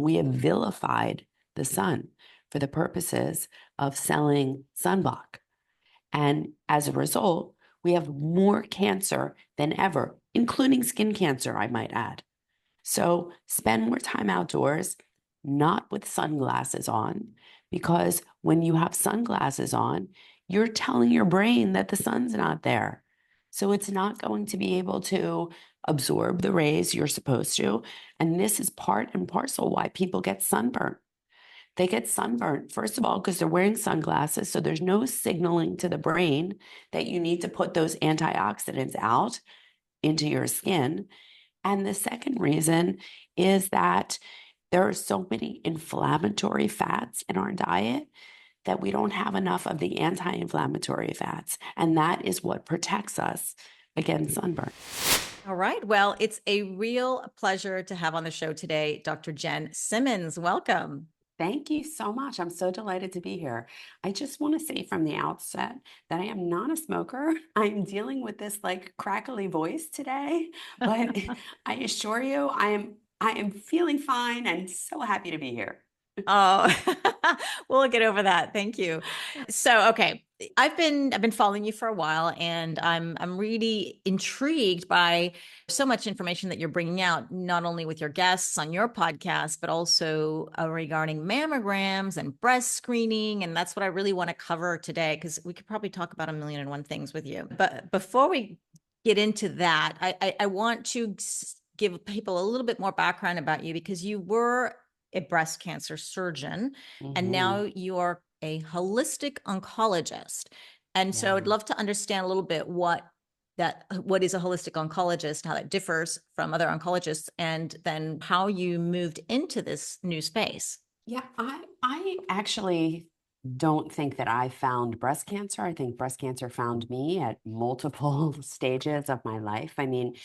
we have vilified the sun for the purposes of selling sunblock. And as a result, we have more cancer than ever, including skin cancer, I might add. So spend more time outdoors, not with sunglasses on, because when you have sunglasses on, you're telling your brain that the sun's not there. So it's not going to be able to absorb the rays you're supposed to. And this is part and parcel why people get sunburnt. They get sunburnt, first of all, because they're wearing sunglasses. So there's no signaling to the brain that you need to put those antioxidants out into your skin. And the second reason is that there are so many inflammatory fats in our diet that we don't have enough of the anti-inflammatory fats. And that is what protects us against sunburn. All right. Well, it's a real pleasure to have on the show today, Dr. Jenn Simmons. Welcome. Thank you so much. I'm so delighted to be here. I just want to say from the outset that I am not a smoker. I'm dealing with this like crackly voice today, but I assure you I am feeling fine and so happy to be here. Oh, we'll get over that. Thank you. So, okay, I've been following you for a while, and I'm really intrigued by so much information that you're bringing out, not only with your guests on your podcast, but also regarding mammograms and breast screening, and that's what I really want to cover today, because we could probably talk about a million and one things with you. But before we get into that, I want to give people a little bit more background about you, because you were a breast cancer surgeon, and now you are a holistic oncologist. And so I'd love to understand a little bit what is a holistic oncologist, how that differs from other oncologists, and then how you moved into this new space. Yeah, I actually don't think that I found breast cancer. I think breast cancer found me at multiple stages of my life. I mean,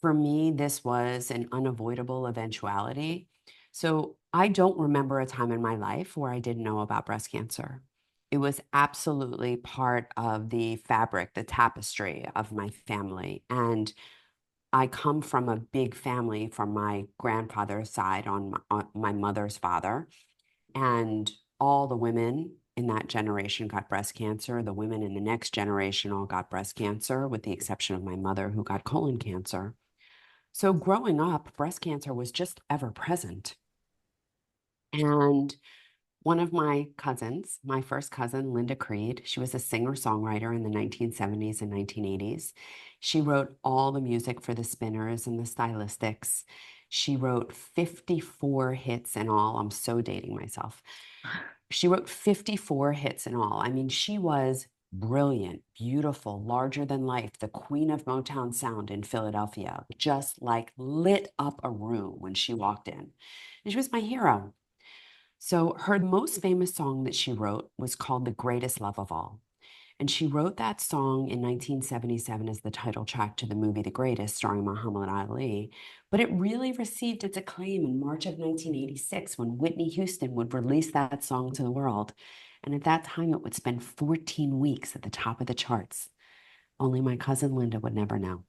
for me, this was an unavoidable eventuality. So I don't remember a time in my life where I didn't know about breast cancer. It was absolutely part of the fabric, the tapestry of my family. And I come from a big family from my grandfather's side on my mother's father. And all the women in that generation got breast cancer. The women in the next generation all got breast cancer, with the exception of my mother, who got colon cancer. So growing up, breast cancer was just ever present. And one of my cousins, my first cousin, Linda Creed, she was a singer-songwriter in the 1970s and 1980s. She wrote all the music for the Spinners and the Stylistics. She wrote 54 hits in all. I'm so dating myself. She wrote 54 hits in all. I mean, she was brilliant, beautiful, larger than life, the queen of Motown sound in Philadelphia, just like lit up a room when she walked in. And she was my hero. So her most famous song that she wrote was called The Greatest Love of All. And she wrote that song in 1977 as the title track to the movie The Greatest, starring Muhammad Ali. But it really received its acclaim in March of 1986 when Whitney Houston would release that song to the world. And at that time, it would spend 14 weeks at the top of the charts. Only my cousin Linda would never know.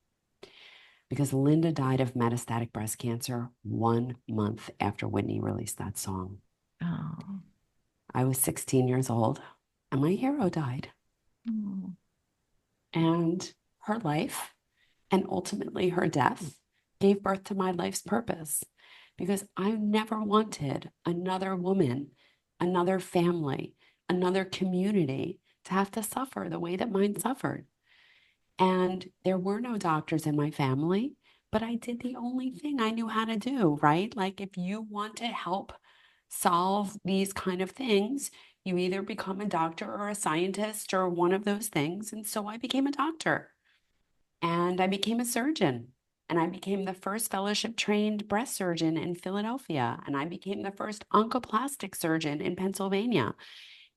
Because Linda died of metastatic breast cancer 1 month after Whitney released that song. Oh. I was 16 years old, and my hero died. Oh. And her life, and ultimately her death, gave birth to my life's purpose, because I never wanted another woman, another family, another community to have to suffer the way that mine suffered. And there were no doctors in my family, but I did the only thing I knew how to do, right? Like, if you want to help solve these kind of things, you either become a doctor or a scientist or one of those things. And so I became a doctor, and I became a surgeon, and I became the first fellowship trained breast surgeon in Philadelphia, and I became the first oncoplastic surgeon in Pennsylvania.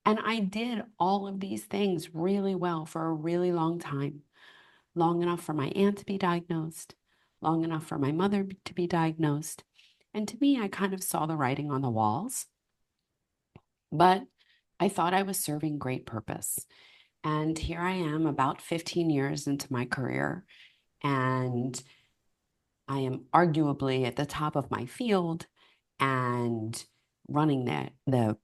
And I did all of these things really well for a really long time, long enough for my aunt to be diagnosed, long enough for my mother to be diagnosed. And to me, I kind of saw the writing on the walls, but I thought I was serving great purpose. And here I am about 15 years into my career, and I am arguably at the top of my field, and running the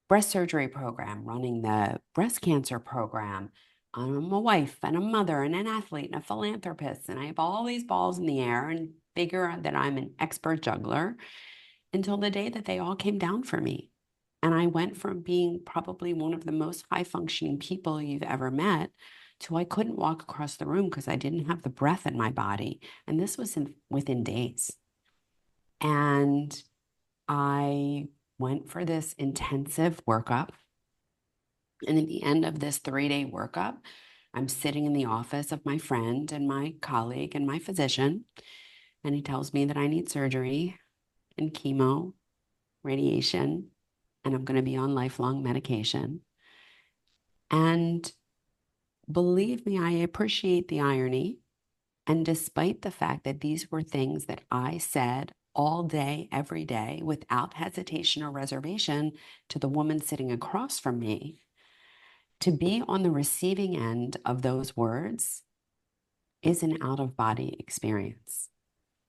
breast surgery program, running the breast cancer program. I'm a wife and a mother and an athlete and a philanthropist, and I have all these balls in the air and figure that I'm an expert juggler until the day that they all came down for me. And I went from being probably one of the most high functioning people you've ever met to I couldn't walk across the room because I didn't have the breath in my body. And this was within days. And I went for this intensive workup. And at the end of this 3-day workup, I'm sitting in the office of my friend and my colleague and my physician. And he tells me that I need surgery and chemo, radiation, and I'm going to be on lifelong medication. And believe me, I appreciate the irony. And despite the fact that these were things that I said all day, every day, without hesitation or reservation to the woman sitting across from me, to be on the receiving end of those words is an out-of-body experience.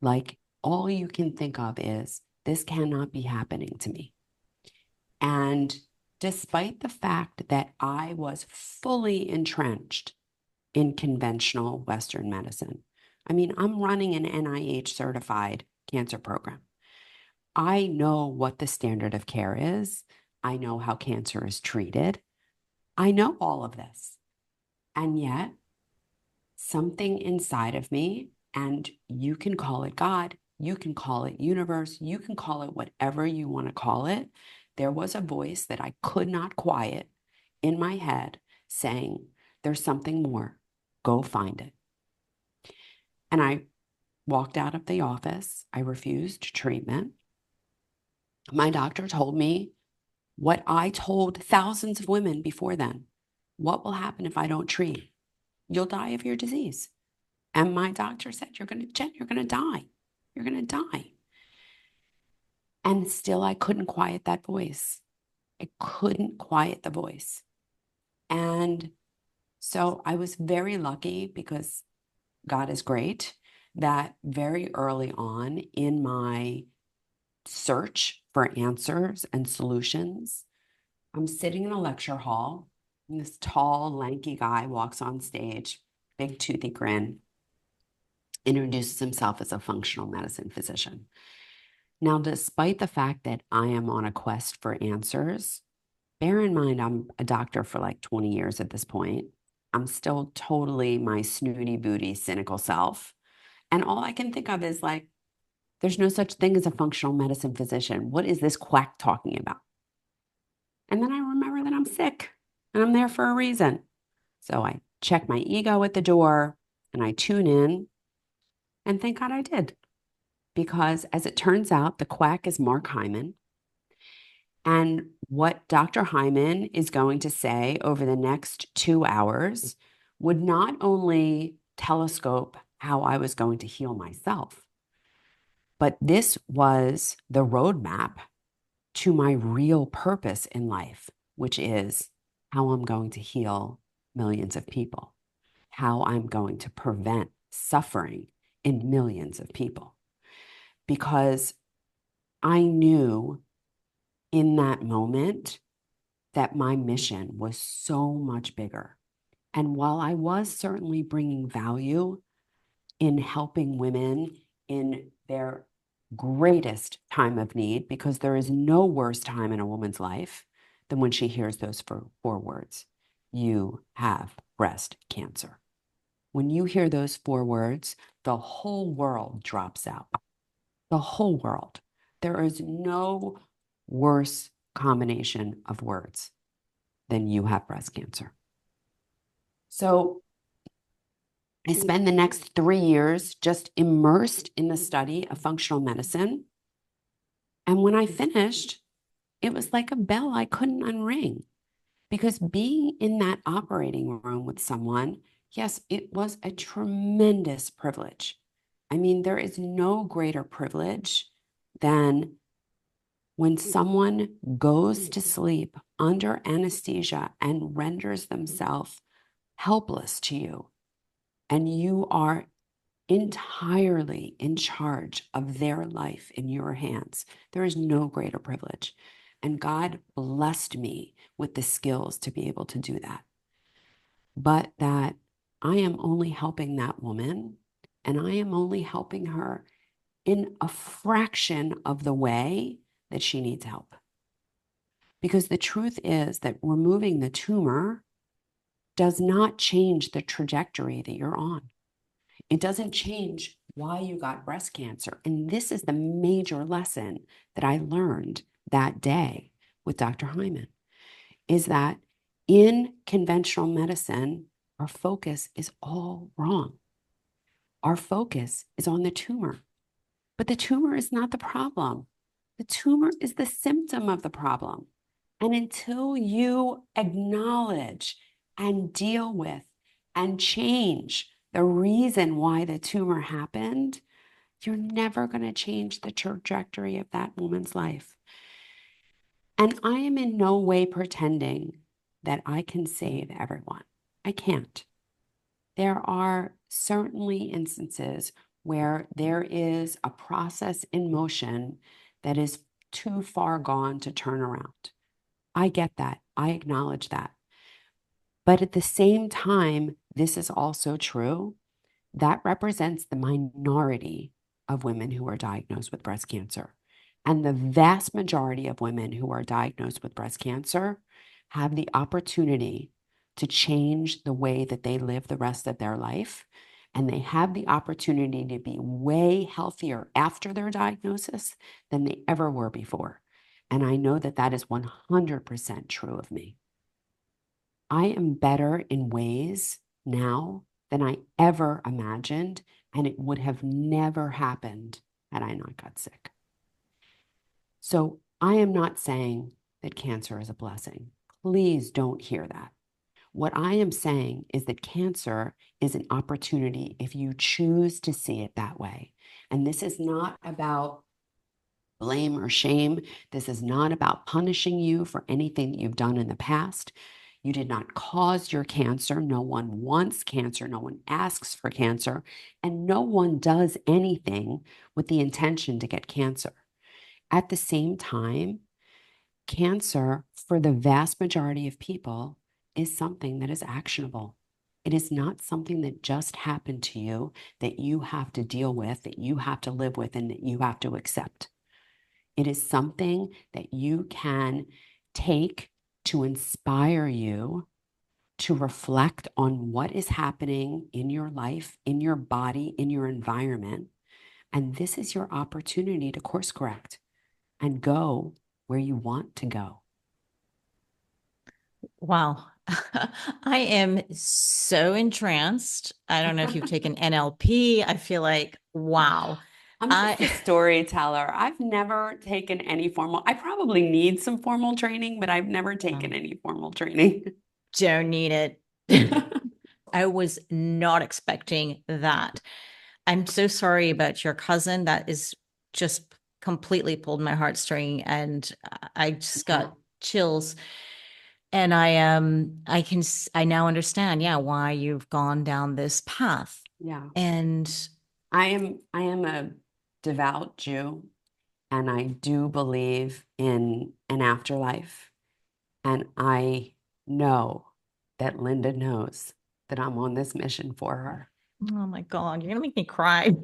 Like all you can think of is, this cannot be happening to me. And despite the fact that I was fully entrenched in conventional Western medicine, I mean, I'm running an NIH certified cancer program. I know what the standard of care is. I know how cancer is treated. I know all of this. And yet, something inside of me, and you can call it God, you can call it universe, you can call it whatever you want to call it. There was a voice that I could not quiet in my head saying, there's something more. Go find it. And I walked out of the office. I refused treatment. My doctor told me what I told thousands of women before then. What will happen if I don't treat? You'll die of your disease. And my doctor said, Jenn, you're going to die. You're going to die. And still, I couldn't quiet that voice. I couldn't quiet the voice. And so I was very lucky because God is great that very early on in my search for answers and solutions, I'm sitting in a lecture hall, and this tall, lanky guy walks on stage, big toothy grin, introduces himself as a functional medicine physician. Now, despite the fact that I am on a quest for answers, bear in mind I'm a doctor for like 20 years at this point. I'm still totally my snooty booty, cynical self. And all I can think of is like, there's no such thing as a functional medicine physician. What is this quack talking about? And then I remember that I'm sick and I'm there for a reason. So I check my ego at the door and I tune in. And thank God I did. Because as it turns out, the quack is Mark Hyman. And what Dr. Hyman is going to say over the next 2 hours would not only telescope how I was going to heal myself, but this was the roadmap to my real purpose in life, which is how I'm going to heal millions of people, how I'm going to prevent suffering in millions of people. Because I knew in that moment that my mission was so much bigger. And while I was certainly bringing value in helping women in their greatest time of need, because there is no worse time in a woman's life than when she hears those four words, you have breast cancer. When you hear those 4 words, the whole world drops out. The whole world. There is no worse combination of words than you have breast cancer. So I spend the next 3 years just immersed in the study of functional medicine. And when I finished, it was like a bell I couldn't unring, because being in that operating room with someone, yes, it was a tremendous privilege. I mean, there is no greater privilege than when someone goes to sleep under anesthesia and renders themselves helpless to you, and you are entirely in charge of their life in your hands. There is no greater privilege. And God blessed me with the skills to be able to do that. But that I am only helping that woman, and I am only helping her in a fraction of the way that she needs help. Because the truth is that removing the tumor does not change the trajectory that you're on. It doesn't change why you got breast cancer. And this is the major lesson that I learned that day with Dr. Hyman, is that in conventional medicine, our focus is all wrong. Our focus is on the tumor, but the tumor is not the problem. The tumor is the symptom of the problem. And until you acknowledge and deal with and change the reason why the tumor happened, you're never going to change the trajectory of that woman's life. And I am in no way pretending that I can save everyone. I can't. There are certainly instances where there is a process in motion that is too far gone to turn around. I get that. I acknowledge that. But at the same time, this is also true. That represents the minority of women who are diagnosed with breast cancer. And the vast majority of women who are diagnosed with breast cancer have the opportunity to change the way that they live the rest of their life. And they have the opportunity to be way healthier after their diagnosis than they ever were before. And I know that that is 100% true of me. I am better in ways now than I ever imagined, and it would have never happened had I not got sick. So I am not saying that cancer is a blessing. Please don't hear that. What I am saying is that cancer is an opportunity if you choose to see it that way. And this is not about blame or shame. This is not about punishing you for anything that you've done in the past. You did not cause your cancer. No one wants cancer. No one asks for cancer. And no one does anything with the intention to get cancer. At the same time, cancer, for the vast majority of people, is something that is actionable. It is not something that just happened to you, that you have to deal with, that you have to live with, and that you have to accept. It is something that you can take to inspire you to reflect on what is happening in your life, in your body, in your environment. And this is your opportunity to course correct and go where you want to go. Wow. I am so entranced. I don't know if you've taken NLP. I feel like, wow. I'm just a storyteller. I've never taken any formal, I probably need some formal training, but I've never taken any formal training. Don't need it. I was not expecting that. I'm so sorry about your cousin. That is just completely pulled my heartstring, and I just got chills. And I now understand, yeah, why you've gone down this path. Yeah. And I am a devout Jew, and I do believe in an afterlife. And I know that Linda knows that I'm on this mission for her. oh my God, you're gonna make me cry.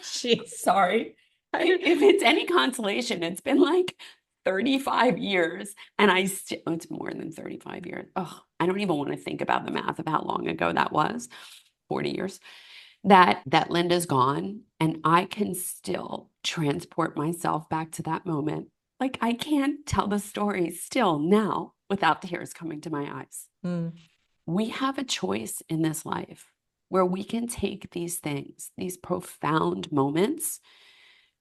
She's Sorry. If it's any consolation, it's been like 35 years, and it's more than 35 years. Oh, I don't even want to think about the math of how long ago that was. 40 years. That Linda's gone, and I can still transport myself back to that moment. Like, I can't tell the story still now without tears coming to my eyes. We have a choice in this life where we can take these things, these profound moments,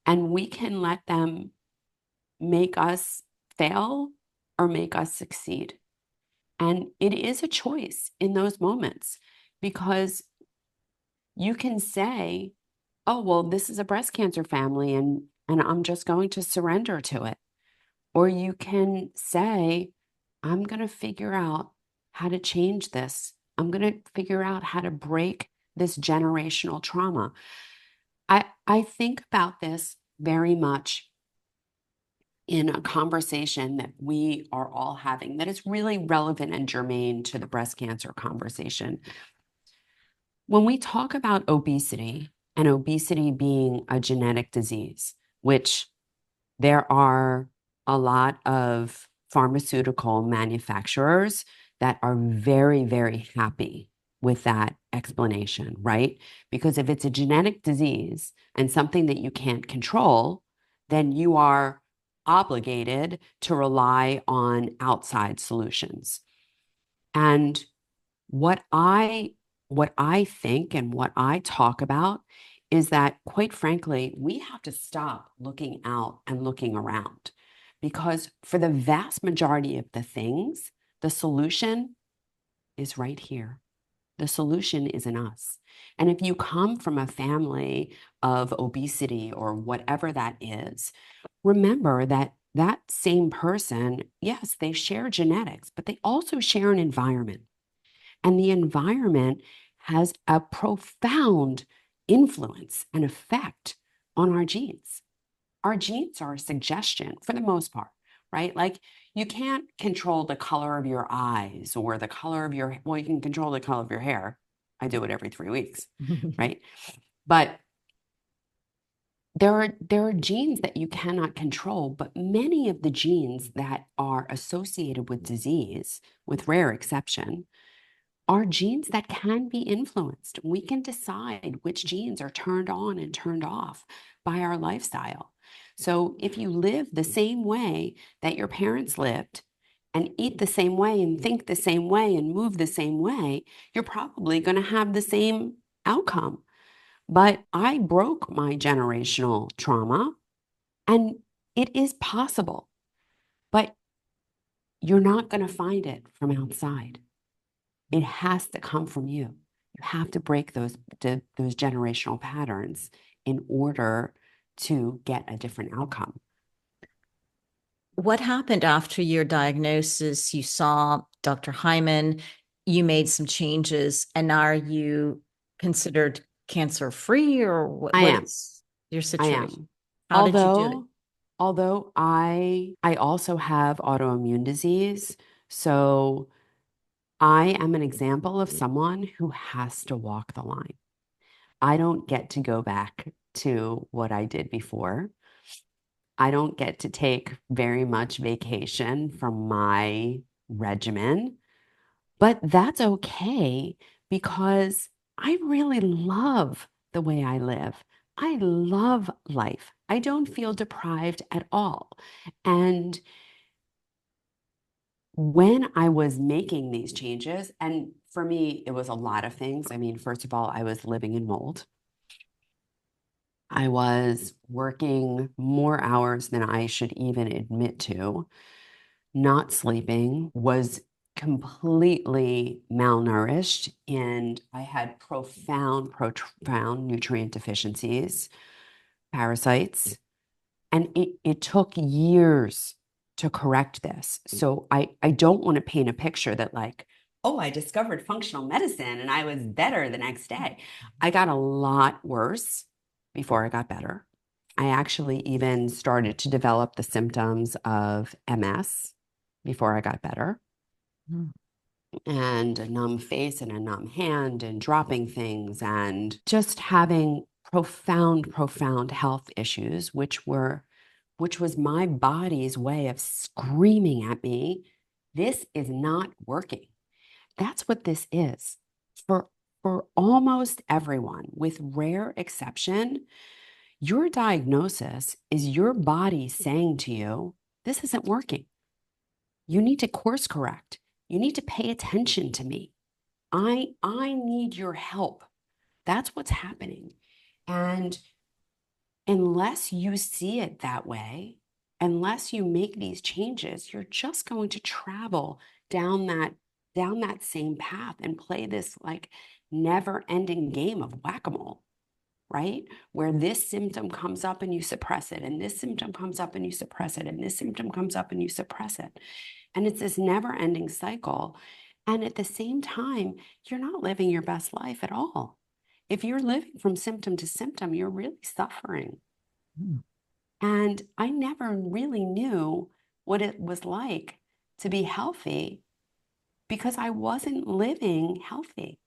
and we can let them make us fail or make us succeed. And it is a choice in those moments, because you can say, oh, well, this is a breast cancer family, and I'm just going to surrender to it. Or you can say, I'm going to figure out how to change this. I'm going to figure out how to break this generational trauma. I think about this very much in a conversation that we are all having that is really relevant and germane to the breast cancer conversation. When we talk about obesity, and obesity being a genetic disease, which there are a lot of pharmaceutical manufacturers that are very, very happy with that explanation, right? Because if it's a genetic disease and something that you can't control, then you are obligated to rely on outside solutions. And what I what I think and what I talk about is that, quite frankly, we have to stop looking out and looking around, because for the vast majority of the things, the solution is right here. The solution is in us. And if you come from a family of obesity or whatever that is, remember that that same person, yes, they share genetics, but they also share an environment. And the environment has a profound influence and effect on our genes. Our genes are a suggestion for the most part, right? Like, you can't control the color of your eyes or the color of your, well, you can control the color of your hair. I do it every 3 weeks, right? But there are genes that you cannot control, but many of the genes that are associated with disease, with rare exception, are genes that can be influenced. We can decide which genes are turned on and turned off by our lifestyle. So if you live the same way that your parents lived, and eat the same way and think the same way and move the same way, you're probably going to have the same outcome. But I broke my generational trauma, and it is possible, but you're not going to find it from outside. It has to come from you. You have to break those generational patterns in order to get a different outcome. What happened after your diagnosis? You saw Dr. Hyman, you made some changes, and now are you considered cancer free, or I what am. is your I situation? am. How did you do it? Although I also have autoimmune disease, so I am an example of someone who has to walk the line. I don't get to go back to what I did before. I don't get to take very much vacation from my regimen, but that's okay because I really love the way I live. I love life. I don't feel deprived at all. And when I was making these changes, and for me, it was a lot of things. I mean, first of all, I was living in mold. I was working more hours than I should even admit to, not sleeping, was completely malnourished, and I had profound nutrient deficiencies, parasites, and it took years to correct this. So I don't want to paint a picture that, like, oh, I discovered functional medicine and I was better the next day. I got a lot worse before I got better. I actually even started to develop the symptoms of MS before I got better, Mm. and a numb face and a numb hand and dropping things and just having profound health issues, which was my body's way of screaming at me, this is not working. That's what this is. For almost everyone, with rare exception, your diagnosis is your body saying to you, this isn't working. You need to course correct. You need to pay attention to me. I need your help. That's what's happening. And unless you see it that way, unless you make these changes, you're just going to travel down that same path and play this like never-ending game of whack-a-mole, right? Where this symptom comes up and you suppress it, and this symptom comes up and you suppress it, and this symptom comes up and you suppress it. And it's this never-ending cycle. And at the same time, you're not living your best life at all. If you're living from symptom to symptom, you're really suffering. Mm. And I never really knew what it was like to be healthy because I wasn't living healthy.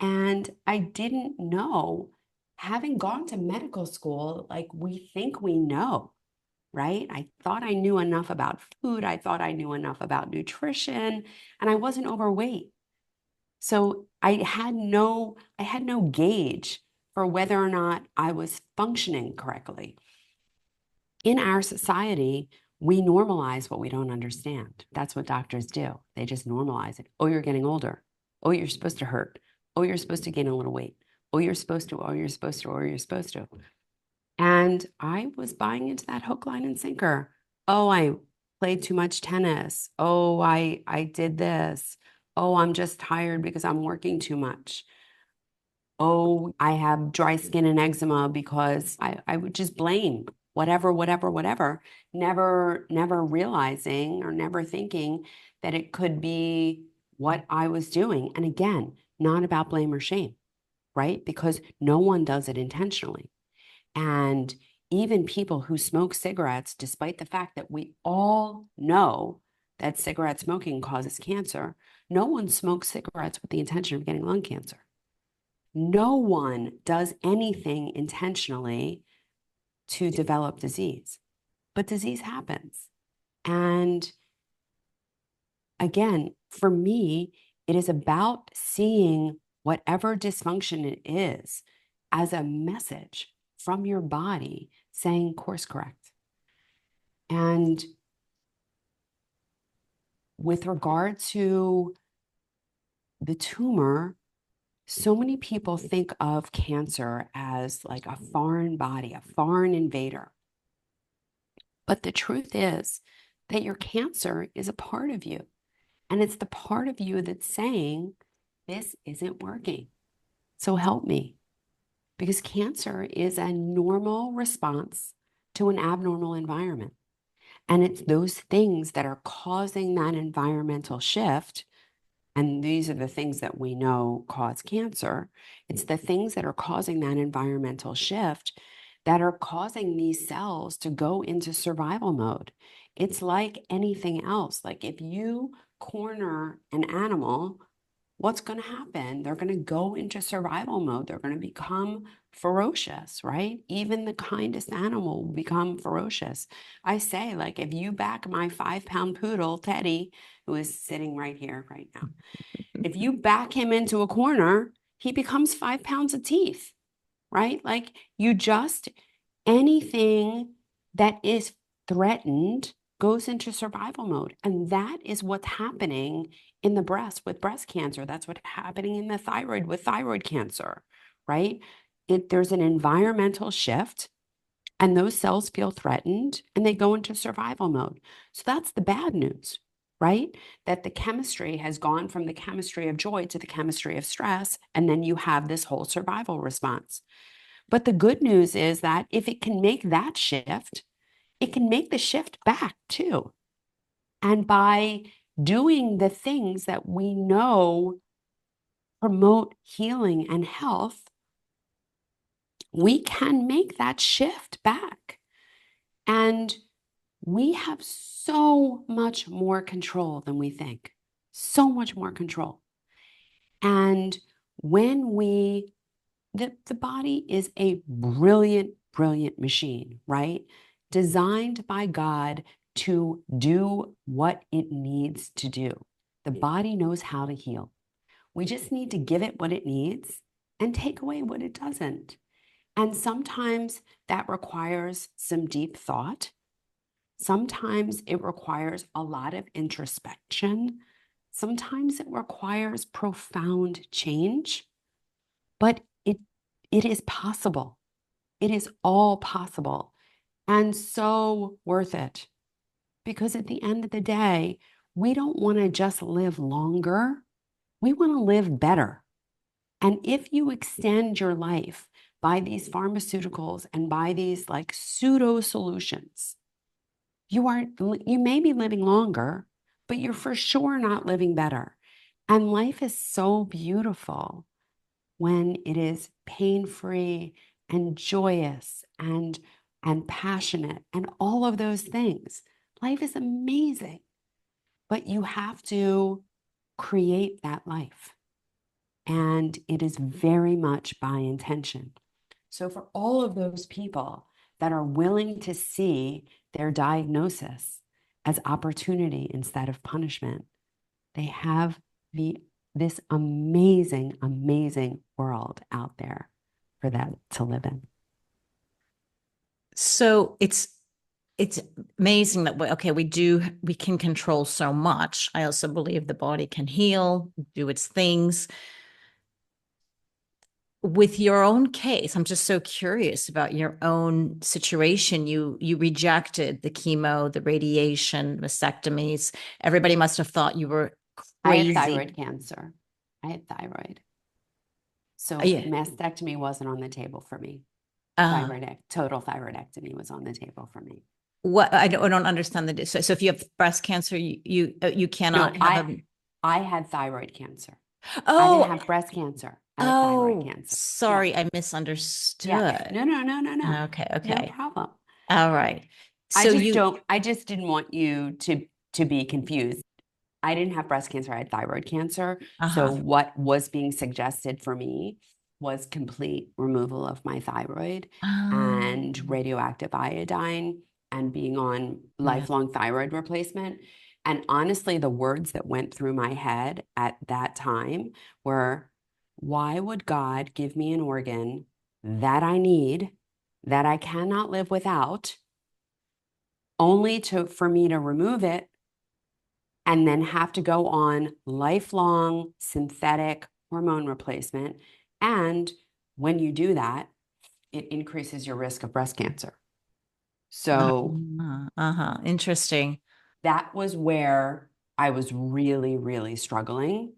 And I didn't know, having gone to medical school, like we think we know, right? I thought I knew enough about food. I thought I knew enough about nutrition, and I wasn't overweight. So I had no gauge for whether or not I was functioning correctly. In our society, we normalize what we don't understand. That's what doctors do. They just normalize it. Oh, you're getting older. Oh, you're supposed to hurt. Oh, you're supposed to gain a little weight. Oh, you're supposed to. Oh, you're supposed to. Oh, you're supposed to. And I was buying into that hook, line, and sinker. Oh, I played too much tennis. Oh, I did this. Oh, I'm just tired because I'm working too much. Oh, I have dry skin and eczema because I would just blame whatever, whatever, whatever, never realizing or never thinking that it could be what I was doing. And again, not about blame or shame, right? Because no one does it intentionally. And even people who smoke cigarettes, despite the fact that we all know that cigarette smoking causes cancer, no one smokes cigarettes with the intention of getting lung cancer. No one does anything intentionally to develop disease, but disease happens. And again, for me, it is about seeing whatever dysfunction it is as a message from your body saying course correct. And with regard to the tumor, so many people think of cancer as like a foreign body, a foreign invader. But the truth is that your cancer is a part of you. And it's the part of you that's saying, this isn't working. So help me. Because cancer is a normal response to an abnormal environment. And it's those things that are causing that environmental shift. And these are the things that we know cause cancer. It's the things that are causing that environmental shift that are causing these cells to go into survival mode. It's like anything else. Like if you corner an animal, what's going to happen? They're going to go into survival mode. They're going to become ferocious, right? Even the kindest animal will become ferocious. I say, like, if you back my 5-pound poodle, Teddy, who is sitting right here right now, if you back him into a corner, he becomes 5 pounds of teeth, right? Like you just, anything that is threatened goes into survival mode. And that is what's happening in the breast with breast cancer. That's what's happening in the thyroid with thyroid cancer, right? There's an environmental shift and those cells feel threatened and they go into survival mode. So that's the bad news, right? That the chemistry has gone from the chemistry of joy to the chemistry of stress. And then you have this whole survival response. But the good news is that if it can make that shift, it can make the shift back too. And by doing the things that we know promote healing and health, we can make that shift back. And we have so much more control than we think, so much more control. And when the body is a brilliant, brilliant machine, right? Designed by God to do what it needs to do. The body knows how to heal. We just need to give it what it needs and take away what it doesn't. And sometimes that requires some deep thought. Sometimes it requires a lot of introspection. Sometimes it requires profound change, but it is possible. It is all possible and so worth it. Because at the end of the day, we don't want to just live longer. We want to live better. And if you extend your life by these pharmaceuticals and by these like pseudo solutions, you may be living longer, but you're for sure not living better. And life is so beautiful when it is pain-free and joyous and passionate and all of those things. Life is amazing, but you have to create that life. And it is very much by intention. So for all of those people that are willing to see their diagnosis as opportunity instead of punishment, they have this amazing, amazing world out there for them to live in. So it's amazing that we can control so much. I also believe the body can heal, do its things. With your own case, I'm just so curious about your own situation. You rejected the chemo, the radiation, mastectomies. Everybody must have thought you were I had crazy. thyroid cancer. I had thyroid. So Yeah. mastectomy wasn't on the table for me. Uh, Total thyroidectomy was on the table for me. what I don't understand so if you have breast cancer, you No, cannot have a. I had thyroid cancer. I didn't Oh, have breast cancer. I had thyroid oh, cancer. Yeah. sorry, I Yeah. misunderstood. No, no, no, no, no. Okay, No okay. problem. All right. So you, I just didn't want you to be confused. I didn't have breast cancer, I had thyroid cancer. So uh-huh. what was being suggested for me was complete removal of my thyroid and Um, radioactive iodine and being on yeah. lifelong thyroid replacement. And honestly, the words that went through my head at that time were, why would God give me an organ that I need, that I cannot live without, only for me to remove it and then have to go on lifelong synthetic hormone replacement? And when you do that, it increases your risk of breast cancer. So Uh-huh. Interesting. that was where I was really, really struggling.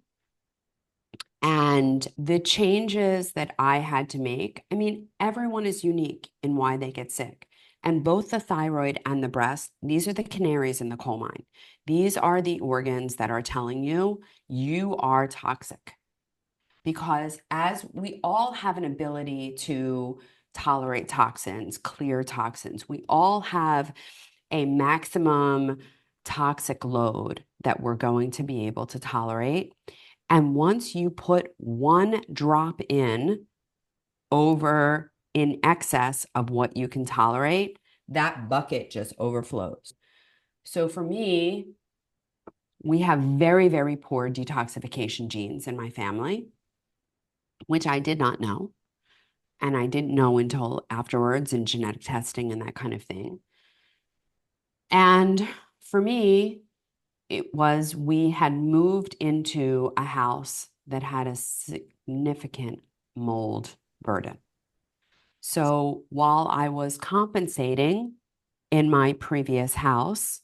And the changes that I had to make, I mean, everyone is unique in why they get sick. And both the thyroid and the breast, these are the canaries in the coal mine. These are the organs that are telling you you are toxic. Because as we all have an ability to tolerate toxins, clear toxins, we all have a maximum toxic load that we're going to be able to tolerate. And once you put one drop in excess of what you can tolerate, that bucket just overflows. So for me, we have very, very poor detoxification genes in my family, which I did not know. And I didn't know until afterwards in genetic testing and that kind of thing. And for me, we had moved into a house that had a significant mold burden. So while I was compensating in my previous house,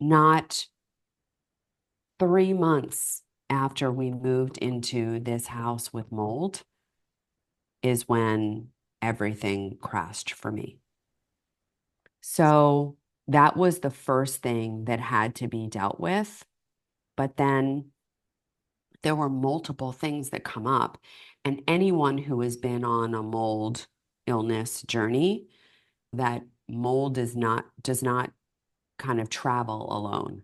not 3 months after we moved into this house with mold is when everything crashed for me. So that was the first thing that had to be dealt with. But then there were multiple things that come up. And anyone who has been on a mold illness journey, that mold does not kind of travel alone.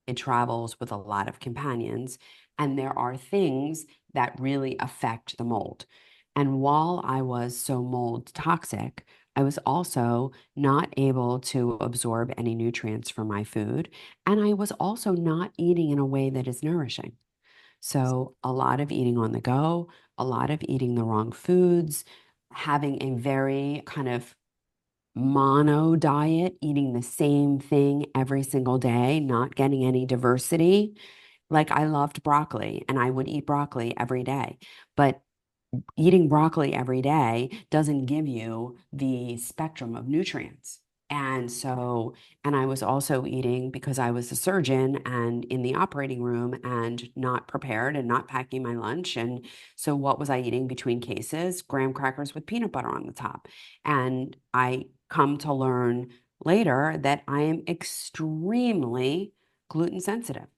It travels with a lot of companions. And there are things that really affect the mold. And while I was so mold toxic, I was also not able to absorb any nutrients from my food. And I was also not eating in a way that is nourishing. So, a lot of eating on the go, a lot of eating the wrong foods, having a very kind of mono diet, eating the same thing every single day, not getting any diversity. Like I loved broccoli and I would eat broccoli every day, but eating broccoli every day doesn't give you the spectrum of nutrients. And I was also eating because I was a surgeon and in the operating room and not prepared and not packing my lunch. And so what was I eating between cases? Graham crackers with peanut butter on the top. And I come to learn later that I am extremely gluten sensitive.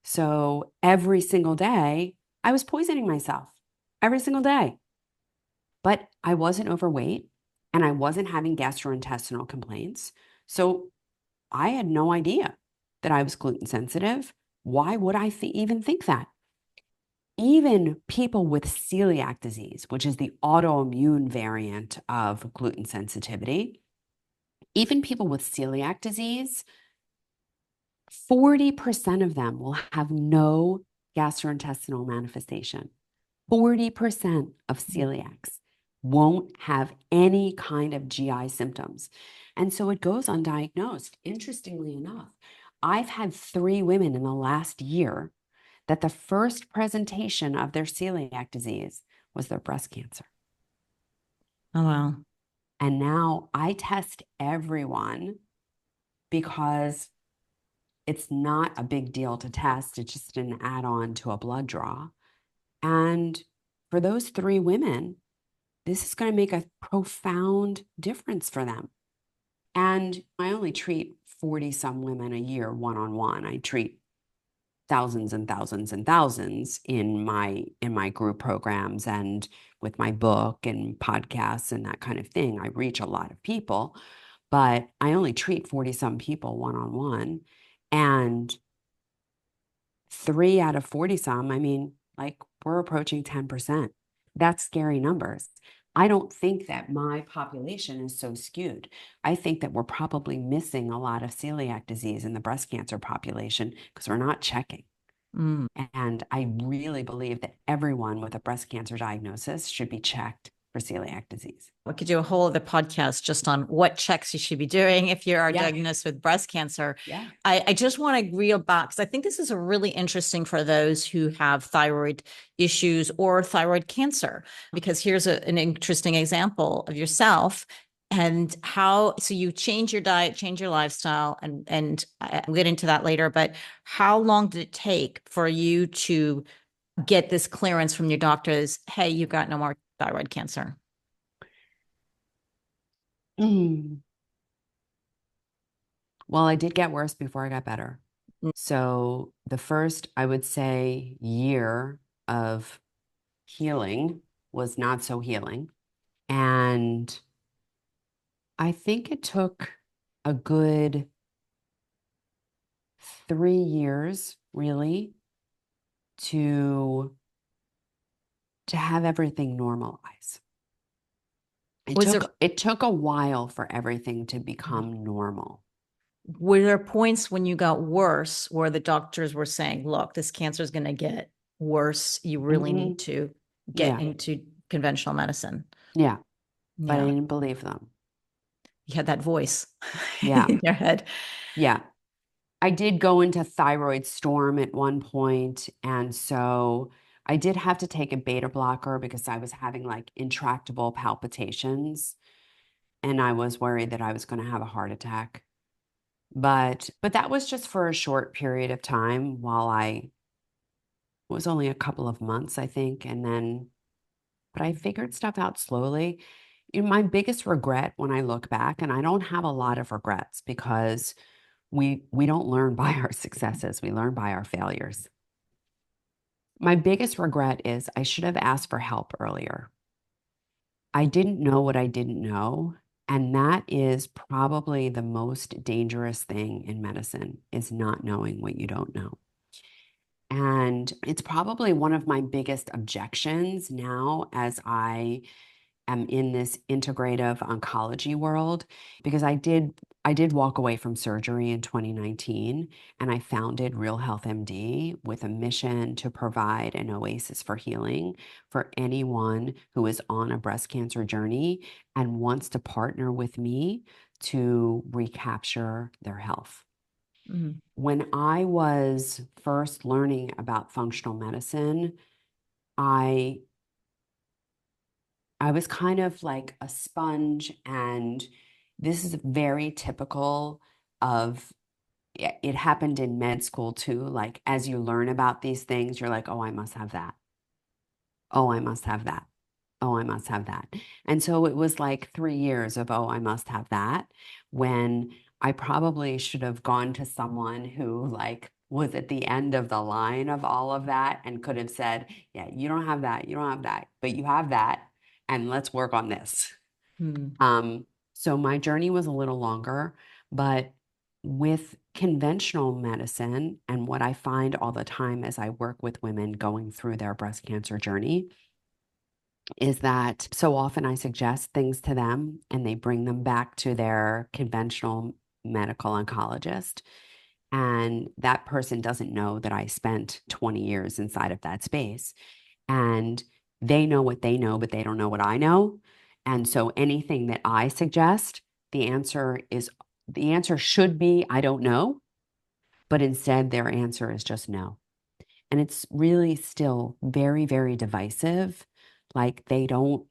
So every single day, I was poisoning myself every single day. But I wasn't overweight and I wasn't having gastrointestinal complaints. So I had no idea that I was gluten sensitive. Why would I even think that? Even people with celiac disease, which is the autoimmune variant of gluten sensitivity, even people with celiac disease, 40% of them will have no gastrointestinal manifestation. 40% of celiacs won't have any kind of GI symptoms. And so it goes undiagnosed. Interestingly enough, I've had 3 women in the last year that the first presentation of their celiac disease was their breast cancer. Oh, wow. And now I test everyone because it's not a big deal to test. It's just an add-on to a blood draw. And for those 3 women, this is going to make a profound difference for them. And I only treat 40 some women a year one-on-one. I treat thousands and thousands and thousands in my group programs and with my book and podcasts and that kind of thing. I reach a lot of people, but I only treat 40 some people one-on-one. And 3 out of 40 some, I mean, like we're approaching 10%. That's scary numbers. I don't think that my population is so skewed. I think that we're probably missing a lot of celiac disease in the breast cancer population because we're not checking. Mm. And I really believe that everyone with a breast cancer diagnosis should be checked for celiac disease. We could do a whole other podcast just on what checks you should be doing if you are Yeah. diagnosed with breast cancer. Yeah. I just want to reel back because I think this is a really interesting for those who have thyroid issues or thyroid cancer, because here's an interesting example of yourself and how, so you change your diet, change your lifestyle, and I'll get into that later, but how long did it take for you to get this clearance from your doctors? Hey, you've got no more thyroid cancer. Mm. Well, I did get worse before I got better. So the first, I would say, year of healing was not so healing. And I think it took a good 3 years, really, to have everything normalize. Was there It took a while for everything to become normal. Were there points when you got worse where the doctors were saying, look, this cancer is going to get worse. You really need to get Yeah. into conventional medicine? Yeah. But I Yeah. didn't believe them. You had that voice Yeah. in your head. Yeah. I did go into thyroid storm at one point, and so I did have to take a beta blocker because I was having like intractable palpitations, and I was worried that I was going to have a heart attack. But that was just for a short period of time while it was only a couple of months, I think, and then but I figured stuff out slowly. My biggest regret when I look back, and I don't have a lot of regrets because we don't learn by our successes, we learn by our failures. My biggest regret is I should have asked for help earlier. I didn't know what I didn't know, and that is probably the most dangerous thing in medicine is not knowing what you don't know. And it's probably one of my biggest objections now as I am in this integrative oncology world, because I did walk away from surgery in 2019 and I founded Real Health MD with a mission to provide an oasis for healing for anyone who is on a breast cancer journey and wants to partner with me to recapture their health. Mhm. When I was first learning about functional medicine, I I was kind of like a sponge, and this is very typical of it happened in med school too. Like as you learn about these things, you're like, oh, I must have that. Oh, I must have that. Oh, I must have that. And so it was like 3 years of, oh, I must have that, when I probably should have gone to someone who like was at the end of the line of all of that and could have said, yeah, you don't have that, you don't have that, but you have that, and let's work on this. Hmm. So my journey was a little longer, but with conventional medicine and what I find all the time as I work with women going through their breast cancer journey is that so often I suggest things to them and they bring them back to their conventional medical oncologist. And that person doesn't know that I spent 20 years inside of that space. And they know what they know, but they don't know what I know. And so anything that I suggest, the answer should be, I don't know. But instead, their answer is just no. And it's really still very, very divisive. Like they don't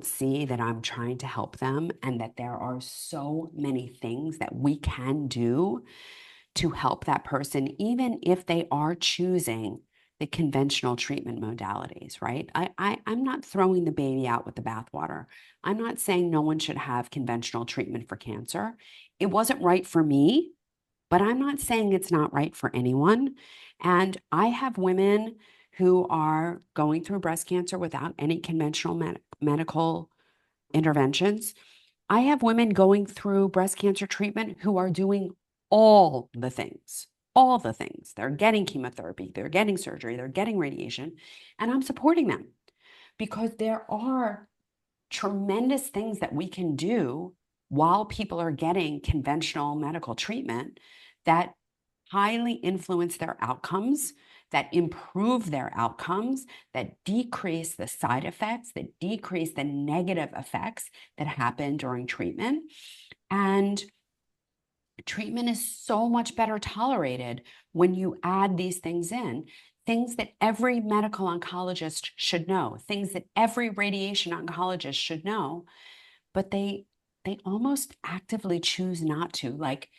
see that I'm trying to help them and that there are so many things that we can do to help that person, even if they are choosing the conventional treatment modalities, right? I'm not throwing the baby out with the bathwater. I'm not saying no one should have conventional treatment for cancer. It wasn't right for me, but I'm not saying it's not right for anyone. And I have women who are going through breast cancer without any conventional medical interventions. I have women going through breast cancer treatment who are doing all the things, all the things. They're getting chemotherapy, they're getting surgery, they're getting radiation, and I'm supporting them because there are tremendous things that we can do while people are getting conventional medical treatment that highly influence their outcomes, that improve their outcomes, that decrease the side effects, that decrease the negative effects that happen during treatment. And treatment is so much better tolerated when you add these things in. Things that every medical oncologist should know, things that every radiation oncologist should know, but they almost actively choose not to. Like,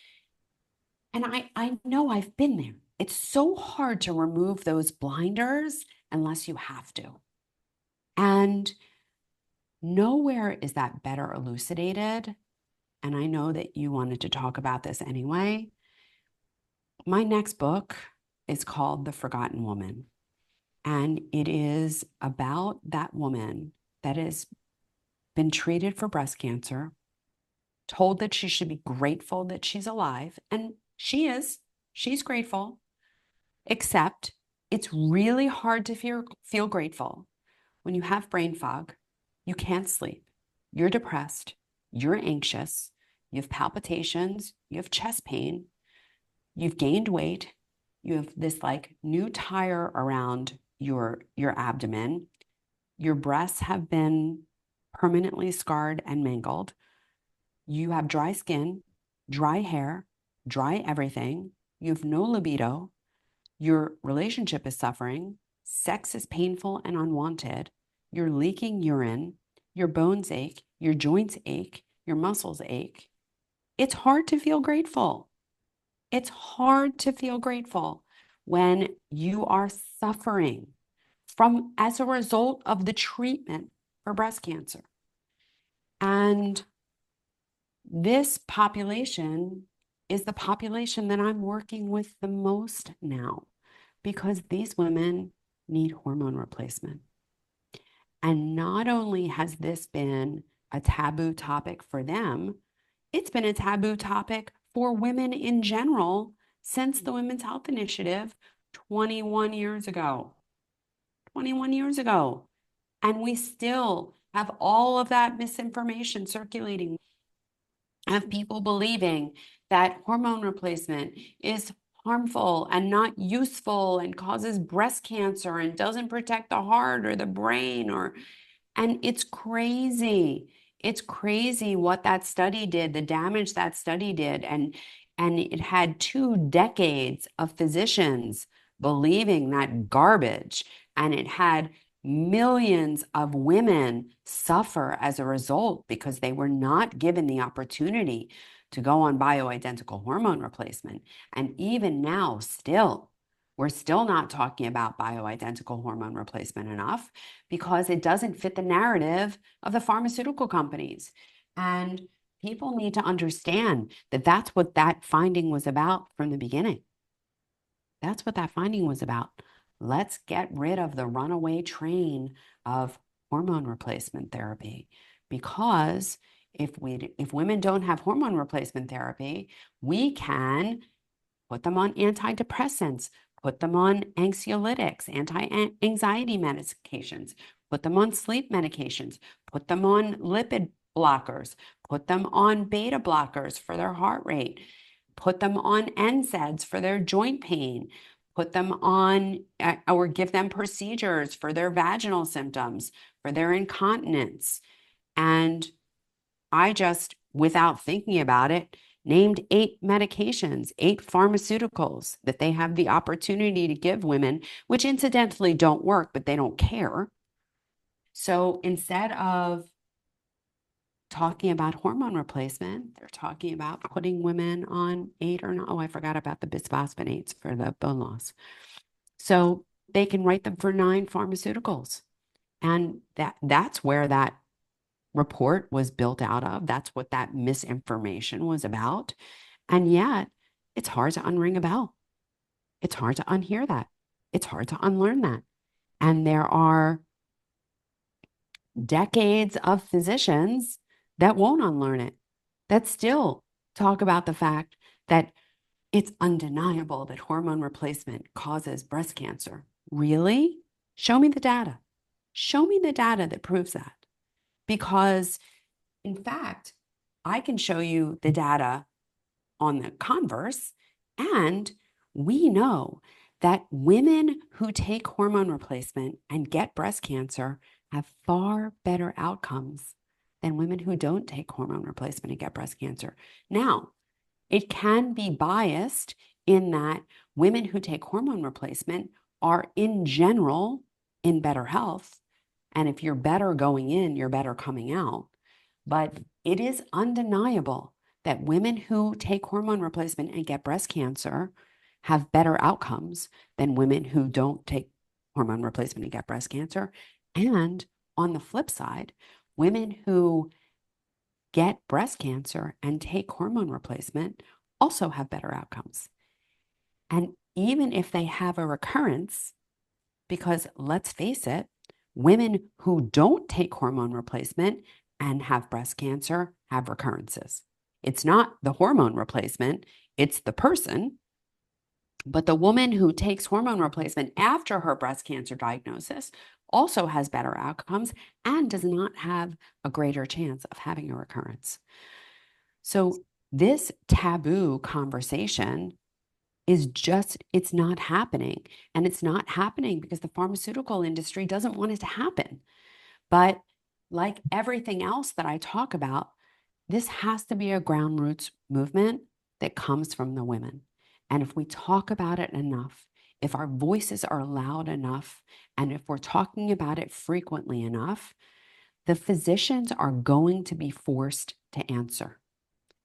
and I know I've been there. It's so hard to remove those blinders unless you have to. And nowhere is that better elucidated. And I know that you wanted to talk about this anyway. My next book is called The Forgotten Woman. And it is about that woman that has been treated for breast cancer, told that she should be grateful that she's alive. And she is, she's grateful, except it's really hard to feel grateful when you have brain fog, you can't sleep, you're depressed, you're anxious, you have palpitations, you have chest pain, you've gained weight, you have this like new tire around your abdomen, your breasts have been permanently scarred and mangled, you have dry skin, dry hair, dry everything, you have no libido, your relationship is suffering, sex is painful and unwanted, you're leaking urine, your bones ache, your joints ache, your muscles ache. It's hard to feel grateful. It's hard to feel grateful when you are suffering from as a result of the treatment for breast cancer. And this population is the population that I'm working with the most now because these women need hormone replacement. And not only has this been a taboo topic for them, it's been a taboo topic for women in general since the Women's Health Initiative 21 years ago. 21 years ago. And we still have all of that misinformation circulating of people believing that hormone replacement is harmful and not useful and causes breast cancer and doesn't protect the heart or the brain or and it's crazy. It's crazy what that study did, the damage that study did. And it had 2 decades of physicians believing that garbage. And it had millions of women suffer as a result because they were not given the opportunity to go on bioidentical hormone replacement. And even now, still, we're still not talking about bioidentical hormone replacement enough because it doesn't fit the narrative of the pharmaceutical companies. And people need to understand that that's what that finding was about from the beginning. That's what that finding was about. Let's get rid of the runaway train of hormone replacement therapy, because if women don't have hormone replacement therapy, we can put them on antidepressants, put them on anxiolytics, anti-anxiety medications, put them on sleep medications, put them on lipid blockers, put them on beta blockers for their heart rate, put them on NSAIDs for their joint pain, put them on or give them procedures for their vaginal symptoms, for their incontinence. And I just, without thinking about it, named 8 medications, 8 pharmaceuticals that they have the opportunity to give women, which incidentally don't work, but they don't care. So instead of talking about hormone replacement, they're talking about putting women on 8 or 9. Oh, I forgot about the bisphosphonates for the bone loss. So they can write them for 9 pharmaceuticals. And that's where that report was built out of. That's what that misinformation was about. And yet, it's hard to unring a bell. It's hard to unhear that. It's hard to unlearn that. And there are decades of physicians that won't unlearn it, that still talk about the fact that it's undeniable that hormone replacement causes breast cancer. Really? Show me the data. Show me the data that proves that. Because, in fact, I can show you the data on the converse, and we know that women who take hormone replacement and get breast cancer have far better outcomes than women who don't take hormone replacement and get breast cancer. Now, it can be biased in that women who take hormone replacement are in general in better health. And if you're better going in, you're better coming out. But it is undeniable that women who take hormone replacement and get breast cancer have better outcomes than women who don't take hormone replacement and get breast cancer. And on the flip side, women who get breast cancer and take hormone replacement also have better outcomes. And even if they have a recurrence, because let's face it, women who don't take hormone replacement and have breast cancer have recurrences. It's not the hormone replacement, it's the person. But the woman who takes hormone replacement after her breast cancer diagnosis also has better outcomes and does not have a greater chance of having a recurrence. So this taboo conversation is just, it's not happening. And it's not happening because the pharmaceutical industry doesn't want it to happen. But like everything else that I talk about, this has to be a ground roots movement that comes from the women. And if we talk about it enough, if our voices are loud enough, and if we're talking about it frequently enough, the physicians are going to be forced to answer.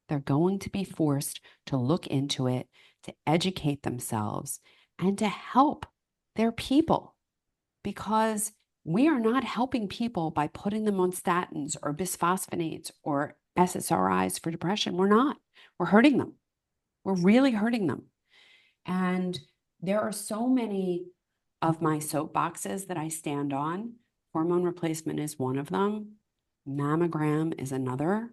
They're going to be forced to look into it, to educate themselves, and to help their people. Because we are not helping people by putting them on statins or bisphosphonates or SSRIs for depression. We're not. We're hurting them. We're really hurting them. And there are so many of my soapboxes that I stand on. Hormone replacement is one of them. Mammogram is another.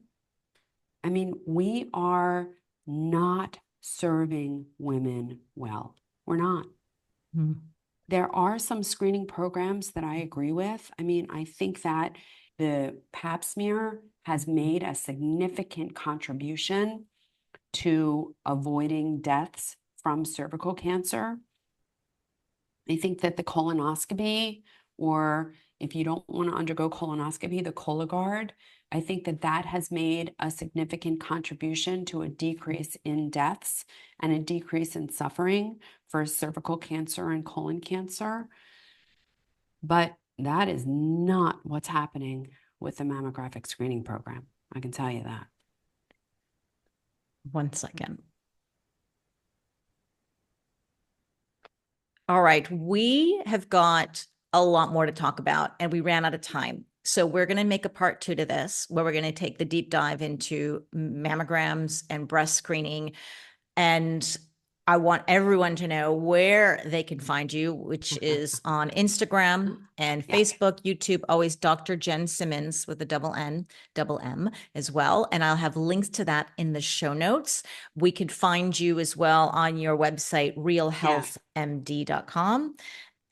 I mean, we are not serving women well. We're not. Mm. There are some screening programs that I agree with. I mean, I think that the pap smear has made a significant contribution to avoiding deaths from cervical cancer. I think that the colonoscopy, or if you don't want to undergo colonoscopy, the Cologuard, I think that that has made a significant contribution to a decrease in deaths and a decrease in suffering for cervical cancer and colon cancer. But that is not what's happening with the mammographic screening program. I can tell you that. 1 second. All right. We have got a lot more to talk about, and we ran out of time. So we're going to make a part 2 to this, where we're going to take the deep dive into mammograms and breast screening. And I want everyone to know where they can find you, which is on Instagram and Yeah. Facebook, YouTube, always Dr. Jenn Simmons with a double N, double M as well. And I'll have links to that in the show notes. We could find you as well on your website, realhealthmd.com.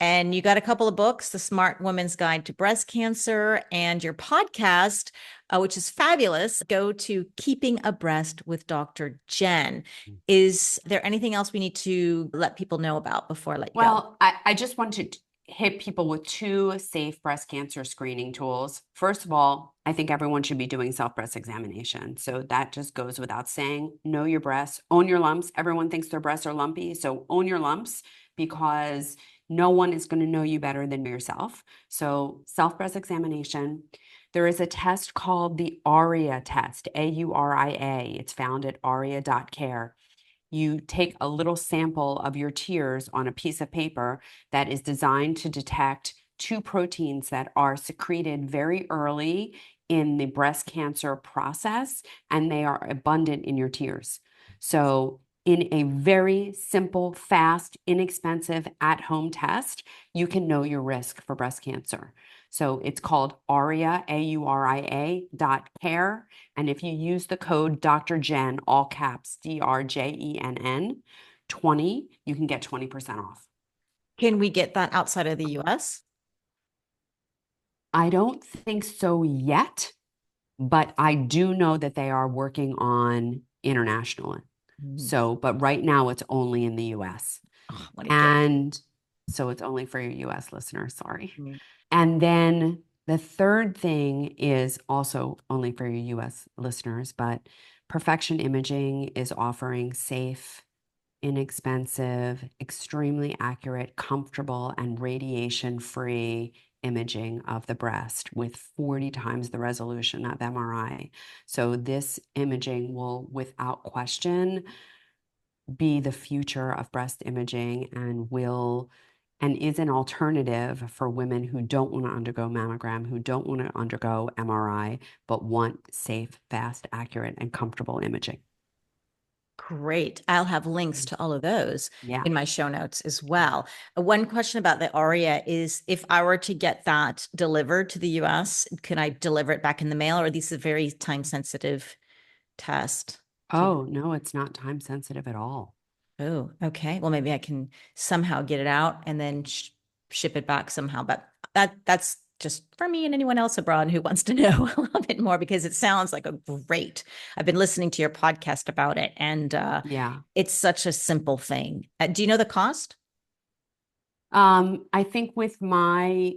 And you got a couple of books, The Smart Woman's Guide to Breast Cancer, and your podcast, which is fabulous. Go to Keeping Abreast with Dr. Jenn. Is there anything else we need to let people know about before I let you go? Well, I just want to hit people with two safe breast cancer screening tools. First of all, I think everyone should be doing self-breast examination. So that just goes without saying. Know your breasts, own your lumps. Everyone thinks their breasts are lumpy, so own your lumps because no one is going to know you better than yourself. So self-breast examination. There is a test called the ARIA test, AURIA. It's found at aria.care. You take a little sample of your tears on a piece of paper that is designed to detect two proteins that are secreted very early in the breast cancer process, and they are abundant in your tears. So, in a very simple, fast, inexpensive at-home test, you can know your risk for breast cancer. So it's called ARIA, AURIA.care. And if you use the code Dr. Jenn, all caps, DRJENN, 20, you can get 20% off. Can we get that outside of the US? I don't think so yet, but I do know that they are working on international. So, but right now it's only in the US. Oh, what a gift. And so it's only for your US listeners, sorry. Mm. And then the third thing is also only for your US listeners, but Perfection Imaging is offering safe, inexpensive, extremely accurate, comfortable, and radiation-free imaging of the breast with 40 times the resolution of MRI. So this imaging will, without question, be the future of breast imaging and is an alternative for women who don't want to undergo mammogram, who don't want to undergo MRI, but want safe, fast, accurate, and comfortable imaging. Great. I'll have links to all of those Yeah. in my show notes as well. One question about the ARIA is if I were to get that delivered to the US, can I deliver it back in the mail, or this is a very time sensitive test? Oh, no, it's not time sensitive at all. Oh, okay. Well, maybe I can somehow get it out and then ship it back somehow. But that's just for me and anyone else abroad who wants to know a little bit more because it sounds like a great. I've been listening to your podcast about it, and Yeah. it's such a simple thing. Do you know the cost? I think with my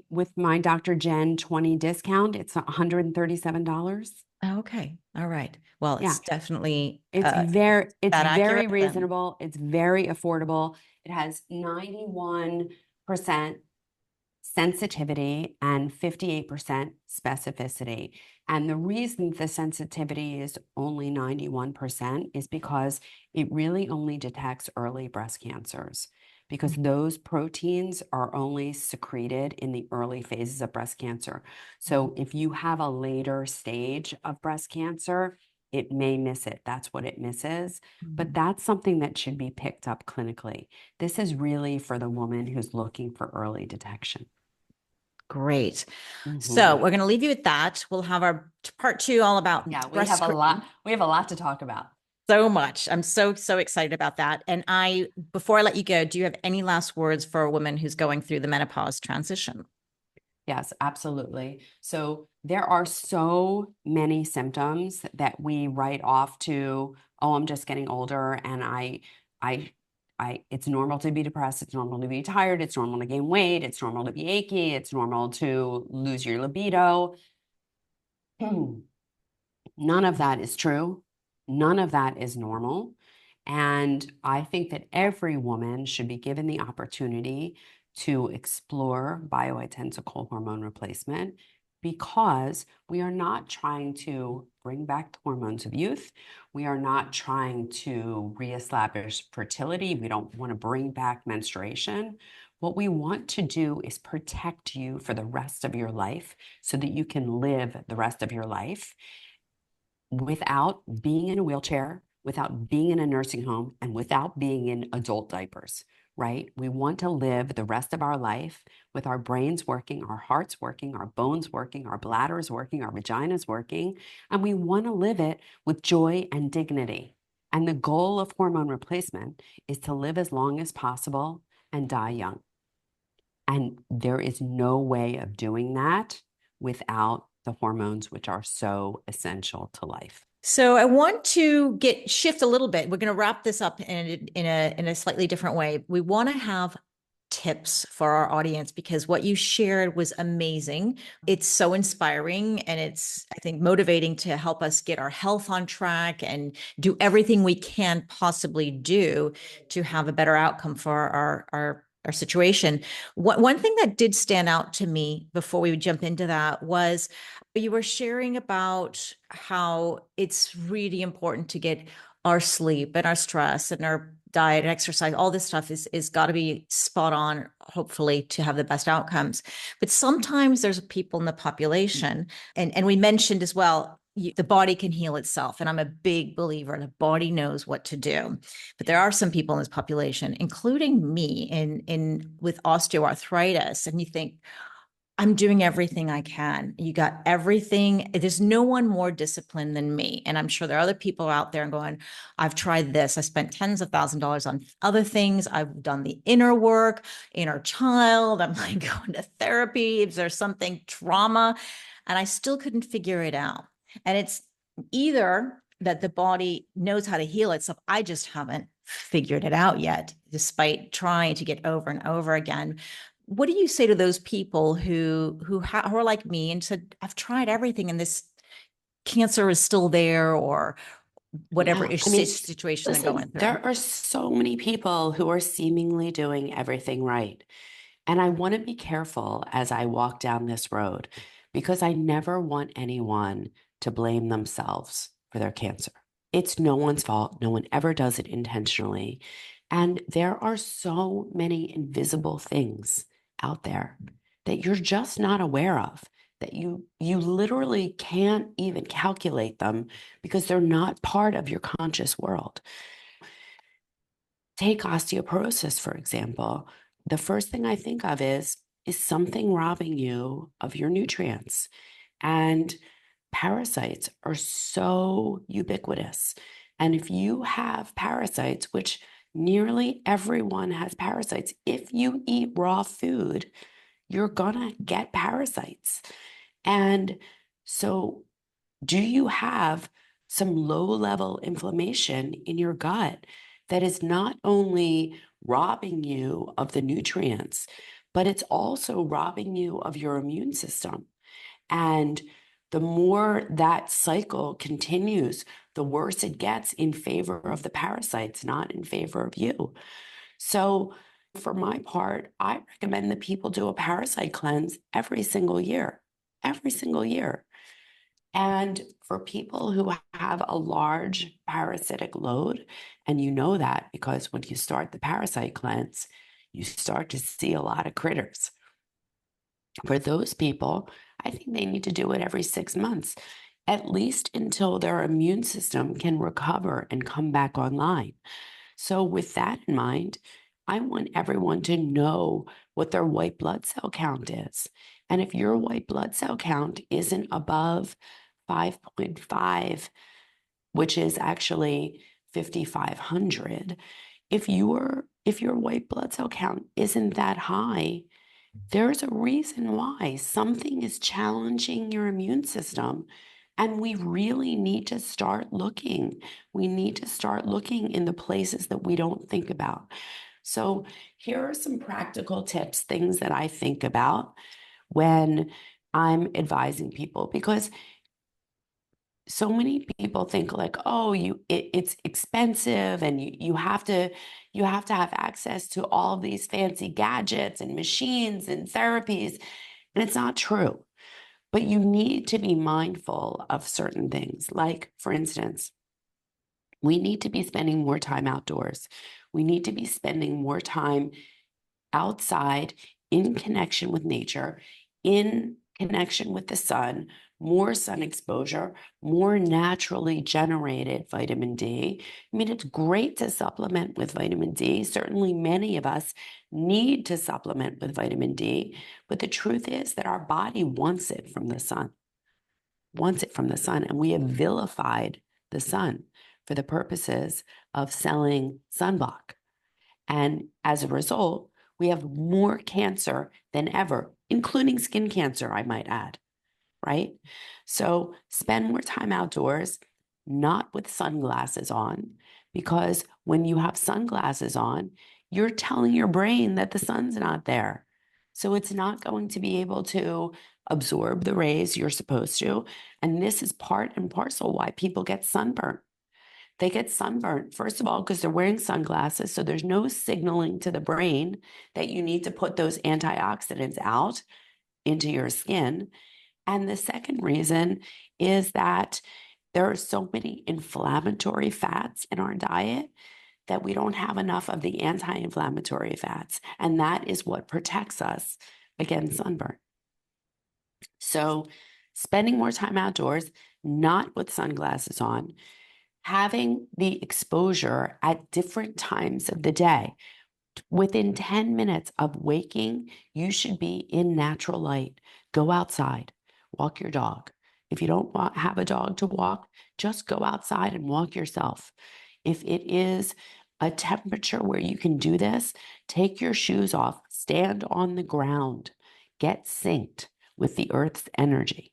Dr. Jenn 20 discount, it's $137. Okay. All right. Well, Yeah. it's definitely It's that very accurate then. reasonable. It's very affordable. It has 91% sensitivity and 58% specificity. And the reason the sensitivity is only 91% is because it really only detects early breast cancers, because those proteins are only secreted in the early phases of breast cancer. So if you have a later stage of breast cancer, it may miss it. That's what it misses. But that's something that should be picked up clinically. This is really for the woman who's looking for early detection. Great. So Mhm. we're going to leave you with that. We'll have our part two all about Yeah, we breast have a screening. lot. We have a lot to talk about. So much. I'm so excited about that. And before I let you go, do you have any last words for a woman who's going through the menopause transition? Yes, absolutely. So there are so many symptoms that we write off to, oh, I'm just getting older and I, it's normal to be depressed. It's normal to be tired. It's normal to gain weight. It's normal to be achy. It's normal to lose your libido. None of that is true. None of that is normal. And I think that every woman should be given the opportunity to explore bioidentical hormone replacement because we are not trying to bring back the hormones of youth. We are not trying to reestablish fertility. We don't want to bring back menstruation. What we want to do is protect you for the rest of your life so that you can live the rest of your life without being in a wheelchair, without being in a nursing home and without being in adult diapers, right? We want to live the rest of our life with our brains working, our hearts working, our bones working, our bladders working, our vaginas working, and we want to live it with joy and dignity. And the goal of hormone replacement is to live as long as possible and die young. And there is no way of doing that without the hormones, which are so essential to life. So I want to shift a little bit. We're going to wrap this up in a slightly different way. We want to have tips for our audience because what you shared was amazing. It's so inspiring and it's, I think, motivating to help us get our health on track and do everything we can possibly do to have a better outcome for our situation. One thing that did stand out to me before we would jump into that was you were sharing about how it's really important to get our sleep and our stress and our diet and exercise, all this stuff is got to be spot on, hopefully, to have the best outcomes. But sometimes there's people in the population, and we mentioned as well, the body can heal itself. And I'm a big believer the body knows what to do. But there are some people in this population, including me, in with osteoarthritis, and you think, I'm doing everything I can. You got everything. There's no one more disciplined than me. And I'm sure there are other people out there going, I've tried this. I spent tens of thousands of dollars on other things. I've done the inner work, inner child. I'm like going to therapy. Is there something trauma? And I still couldn't figure it out. And it's either that the body knows how to heal itself. I just haven't figured it out yet, despite trying to get over and over again. What do you say to those people who are like me and said, I've tried everything and this cancer is still there, or whatever Yeah, I mean, situation they're listen, going through? there are so many people who are seemingly doing everything right. And I want to be careful as I walk down this road because I never want anyone to blame themselves for their cancer. It's no one's fault. No one ever does it intentionally. And there are so many invisible things out there that you're just not aware of, that you literally can't even calculate them because they're not part of your conscious world. Take osteoporosis, for example. The first thing I think of is something robbing you of your nutrients? And parasites are so ubiquitous. And if you have parasites, which nearly everyone has parasites, if you eat raw food, you're gonna get parasites. And so, do you have some low level inflammation in your gut that is not only robbing you of the nutrients, but it's also robbing you of your immune system? And the more that cycle continues, the worse it gets in favor of the parasites, not in favor of you. So, for my part, I recommend that people do a parasite cleanse every single year. And for people who have a large parasitic load, and you know that because when you start the parasite cleanse, you start to see a lot of critters. For those people, I think they need to do it every 6 months, at least until their immune system can recover and come back online. So, with that in mind, I want everyone to know what their white blood cell count is. And if your white blood cell count isn't above 5.5, which is actually 5,500, if your white blood cell count isn't that high, there's a reason why something is challenging your immune system. And we really need to start looking. We need to start looking in the places that we don't think about. So, here are some practical tips, things that I think about when I'm advising people, because so many people think like, oh, it's expensive and you have to have access to all of these fancy gadgets and machines and therapies. And it's not true. But you need to be mindful of certain things. Like, for instance, we need to be spending more time outdoors. We need to be spending more time outside in connection with nature, in connection with the sun, more sun exposure, more naturally generated vitamin D. I mean, it's great to supplement with vitamin D. Certainly, many of us need to supplement with vitamin D, but the truth is that our body wants it from the sun, and we have vilified the sun for the purposes of selling sunblock. And as a result, we have more cancer than ever, including skin cancer, I might add, right? So spend more time outdoors, not with sunglasses on, because when you have sunglasses on, you're telling your brain that the sun's not there. So it's not going to be able to absorb the rays you're supposed to. And this is part and parcel why people get sunburnt. They get sunburnt, first of all, because they're wearing sunglasses. So there's no signaling to the brain that you need to put those antioxidants out into your skin. And the second reason is that there are so many inflammatory fats in our diet that we don't have enough of the anti-inflammatory fats. And that is what protects us against sunburn. So spending more time outdoors, not with sunglasses on, having the exposure at different times of the day. Within 10 minutes of waking, you should be in natural light. Go outside, walk your dog. If you don't have a dog to walk, just go outside and walk yourself. If it is a temperature where you can do this, take your shoes off, stand on the ground, get synced with the earth's energy.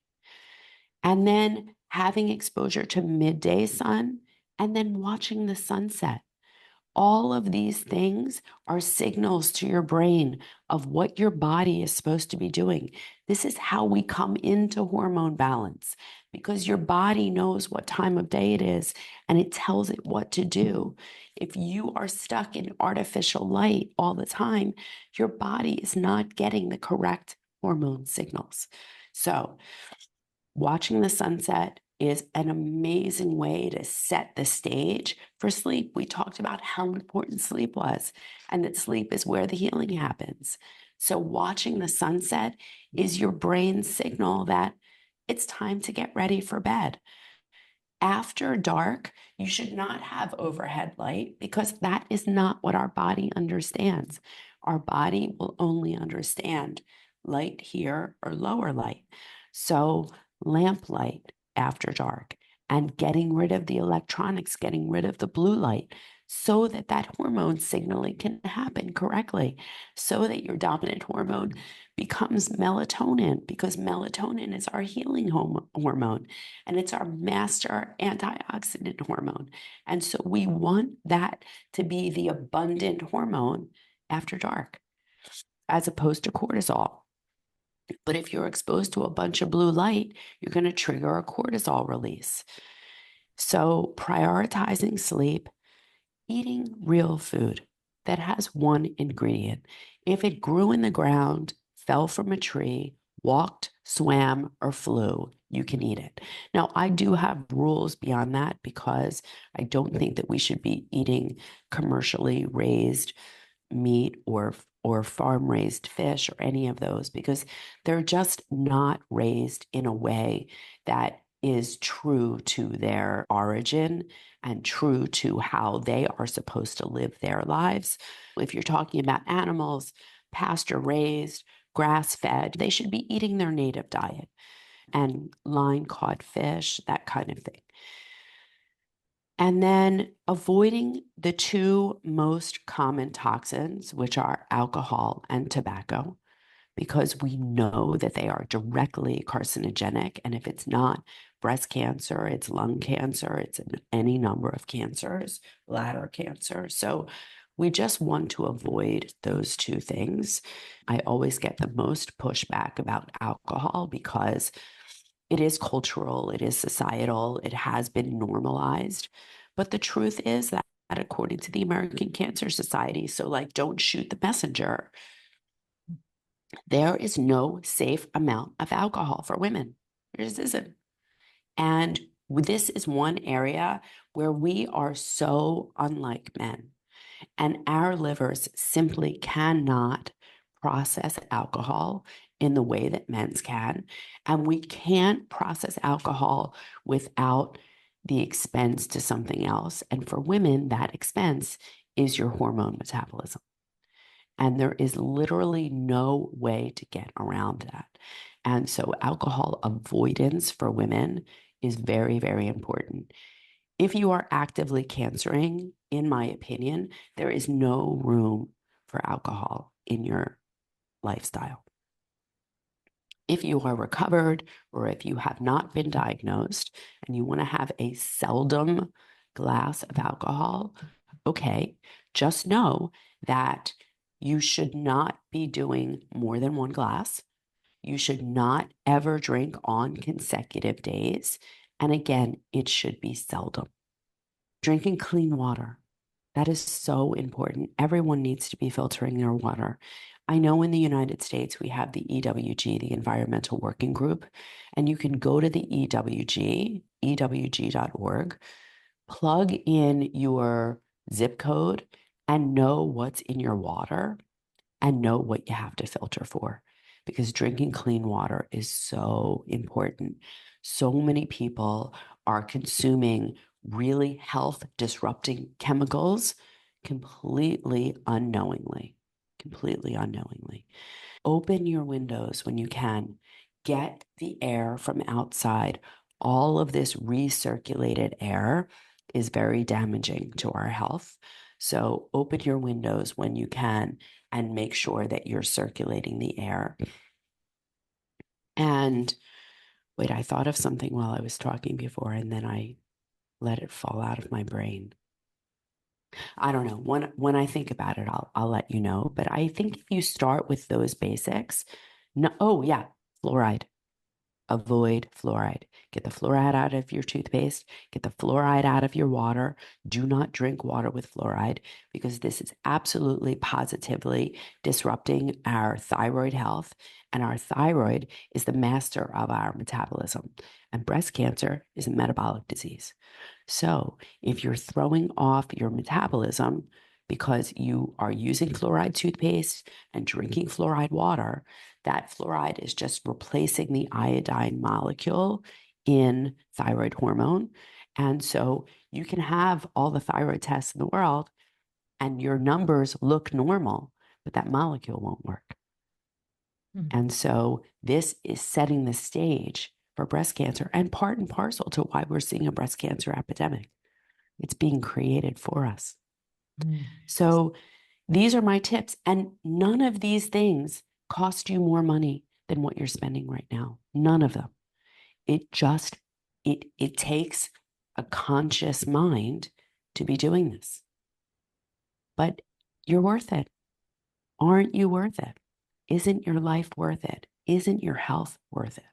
And then having exposure to midday sun and then watching the sunset. All of these things are signals to your brain of what your body is supposed to be doing. This is how we come into hormone balance, because your body knows what time of day it is and it tells it what to do. If you are stuck in artificial light all the time, your body is not getting the correct hormone signals. So watching the sunset is an amazing way to set the stage for sleep. We talked about how important sleep was, and that sleep is where the healing happens. So watching the sunset is your brain's signal that it's time to get ready for bed. After dark, you should not have overhead light, because that is not what our body understands. Our body will only understand light here or lower light. So lamp light after dark, and getting rid of the electronics, getting rid of the blue light, so that that hormone signaling can happen correctly, so that your dominant hormone becomes melatonin, because melatonin is our healing hormone, and it's our master antioxidant hormone. And so we want that to be the abundant hormone after dark, as opposed to cortisol. But if you're exposed to a bunch of blue light, you're going to trigger a cortisol release. So prioritizing sleep, eating real food that has one ingredient. If it grew in the ground, fell from a tree, walked, swam, or flew, you can eat it. Now, I do have rules beyond that, because I don't think that we should be eating commercially raised meat or farm raised fish or any of those, because they're just not raised in a way that is true to their origin and true to how they are supposed to live their lives. If you're talking about animals, pasture raised, grass fed, they should be eating their native diet and line caught fish, that kind of thing. And then avoiding the two most common toxins, which are alcohol and tobacco, because we know that they are directly carcinogenic. And if it's not breast cancer, it's lung cancer, it's any number of cancers, bladder cancer. So we just want to avoid those two things. I always get the most pushback about alcohol, because it is cultural, it is societal, it has been normalized. But the truth is that, according to the American Cancer Society, so like, don't shoot the messenger, there is no safe amount of alcohol for women. There just isn't. And this is one area where we are so unlike men, and our livers simply cannot process alcohol in the way that men's can. And we can't process alcohol without the expense to something else. And for women, that expense is your hormone metabolism. And there is literally no way to get around that. And so alcohol avoidance for women is very, very important. If you are actively cancering, in my opinion, there is no room for alcohol in your lifestyle. If you are recovered or if you have not been diagnosed and you want to have a seldom glass of alcohol, okay, just know that you should not be doing more than one glass. You should not ever drink on consecutive days. And again, it should be seldom. Drinking clean water. That is so important. Everyone needs to be filtering their water. I know in the United States, we have the EWG, the Environmental Working Group, and you can go to the EWG, ewg.org, plug in your zip code and know what's in your water and know what you have to filter for because drinking clean water is so important. So many people are consuming really health disrupting chemicals completely unknowingly. Completely unknowingly. Open your windows when you can. Get the air from outside. All of this recirculated air is very damaging to our health. So open your windows when you can and make sure that you're circulating the air. And wait, I thought of something while I was talking before, and then I let it fall out of my brain. I don't know. When I think about it, I'll let you know. But I think if you start with those basics, no, oh yeah, fluoride. Avoid fluoride. Get the fluoride out of your toothpaste. Get the fluoride out of your water. Do not drink water with fluoride because this is absolutely positively disrupting our thyroid health. And our thyroid is the master of our metabolism. And breast cancer is a metabolic disease. So if you're throwing off your metabolism because you are using fluoride toothpaste and drinking fluoride water, that fluoride is just replacing the iodine molecule in thyroid hormone. And so you can have all the thyroid tests in the world and your numbers look normal, but that molecule won't work. And so this is setting the stage for breast cancer and part and parcel to why we're seeing a breast cancer epidemic. It's being created for us. So these are my tips. And none of these things cost you more money than what you're spending right now. None of them. It just, it takes a conscious mind to be doing this. But you're worth it. Aren't you worth it? Isn't your life worth it? Isn't your health worth it?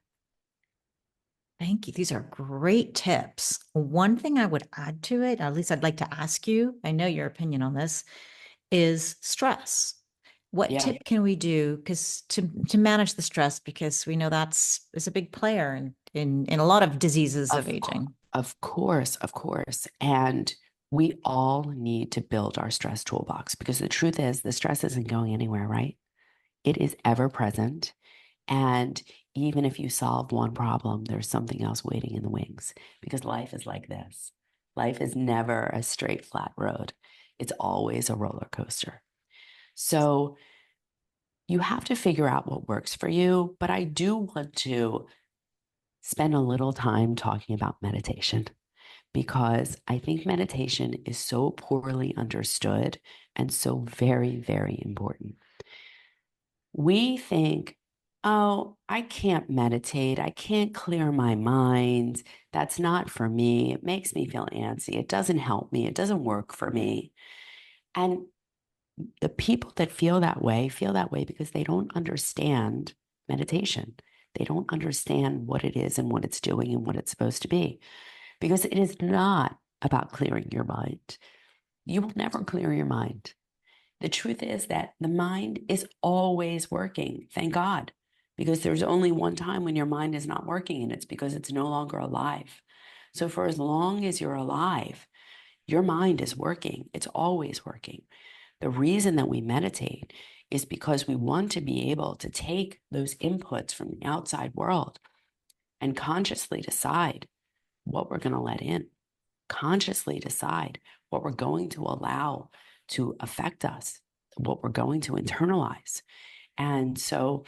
Thank you. These are great tips. One thing I would add to it, at least I'd like to ask you, I know your opinion on this, is stress. What Yeah. tip can we do because to manage the stress because we know that's is a big player in a lot of diseases of aging. Of course, of course. And we all need to build our stress toolbox because the truth is the stress isn't going anywhere, right? It is ever present. And even if you solve one problem, there's something else waiting in the wings because life is like this. Life is never a straight, flat road. It's always a roller coaster. So you have to figure out what works for you. But I do want to spend a little time talking about meditation because I think meditation is so poorly understood and so very, very important. We think, oh, I can't meditate. I can't clear my mind. That's not for me. It makes me feel antsy. It doesn't help me. It doesn't work for me. And the people that feel that way because they don't understand meditation. They don't understand what it is and what it's doing and what it's supposed to be because it is not about clearing your mind. You will never clear your mind. The truth is that the mind is always working, thank God, because there's only one time when your mind is not working, and it's because it's no longer alive. So, for as long as you're alive, your mind is working, it's always working. The reason that we meditate is because we want to be able to take those inputs from the outside world and consciously decide what we're going to let in, consciously decide what we're going to allow to affect us, what we're going to internalize. And so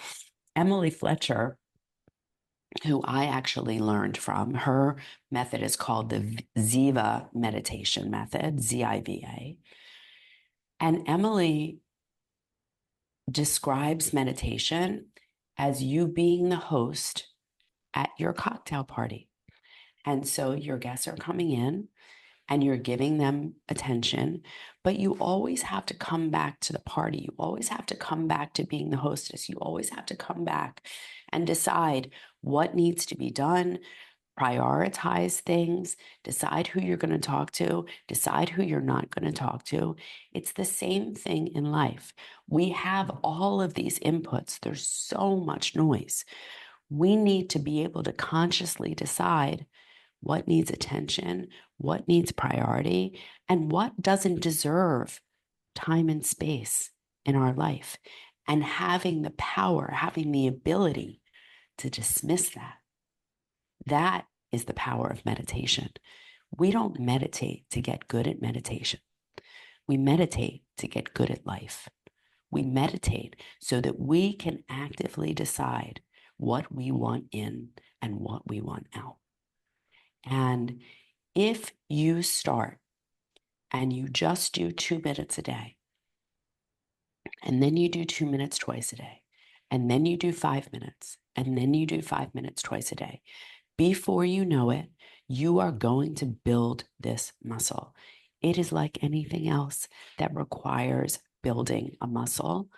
Emily Fletcher, who I actually learned from, her method is called the Ziva meditation method, Ziva. And Emily describes meditation as you being the host at your cocktail party. And so your guests are coming in and you're giving them attention, but you always have to come back to the party. You always have to come back to being the hostess. You always have to come back and decide what needs to be done, prioritize things, decide who you're going to talk to, decide who you're not going to talk to. It's the same thing in life. We have all of these inputs. There's so much noise. We need to be able to consciously decide what needs attention, what needs priority, and what doesn't deserve time and space in our life. And having the power, having the ability to dismiss that. That is the power of meditation. We don't meditate to get good at meditation. We meditate to get good at life. We meditate so that we can actively decide what we want in and what we want out. And if you start and you just do 2 minutes a day, and then you do 2 minutes twice a day, and then you do 5 minutes, and then you do 5 minutes twice a day, before you know it, you are going to build this muscle. It is like anything else that requires building a muscle.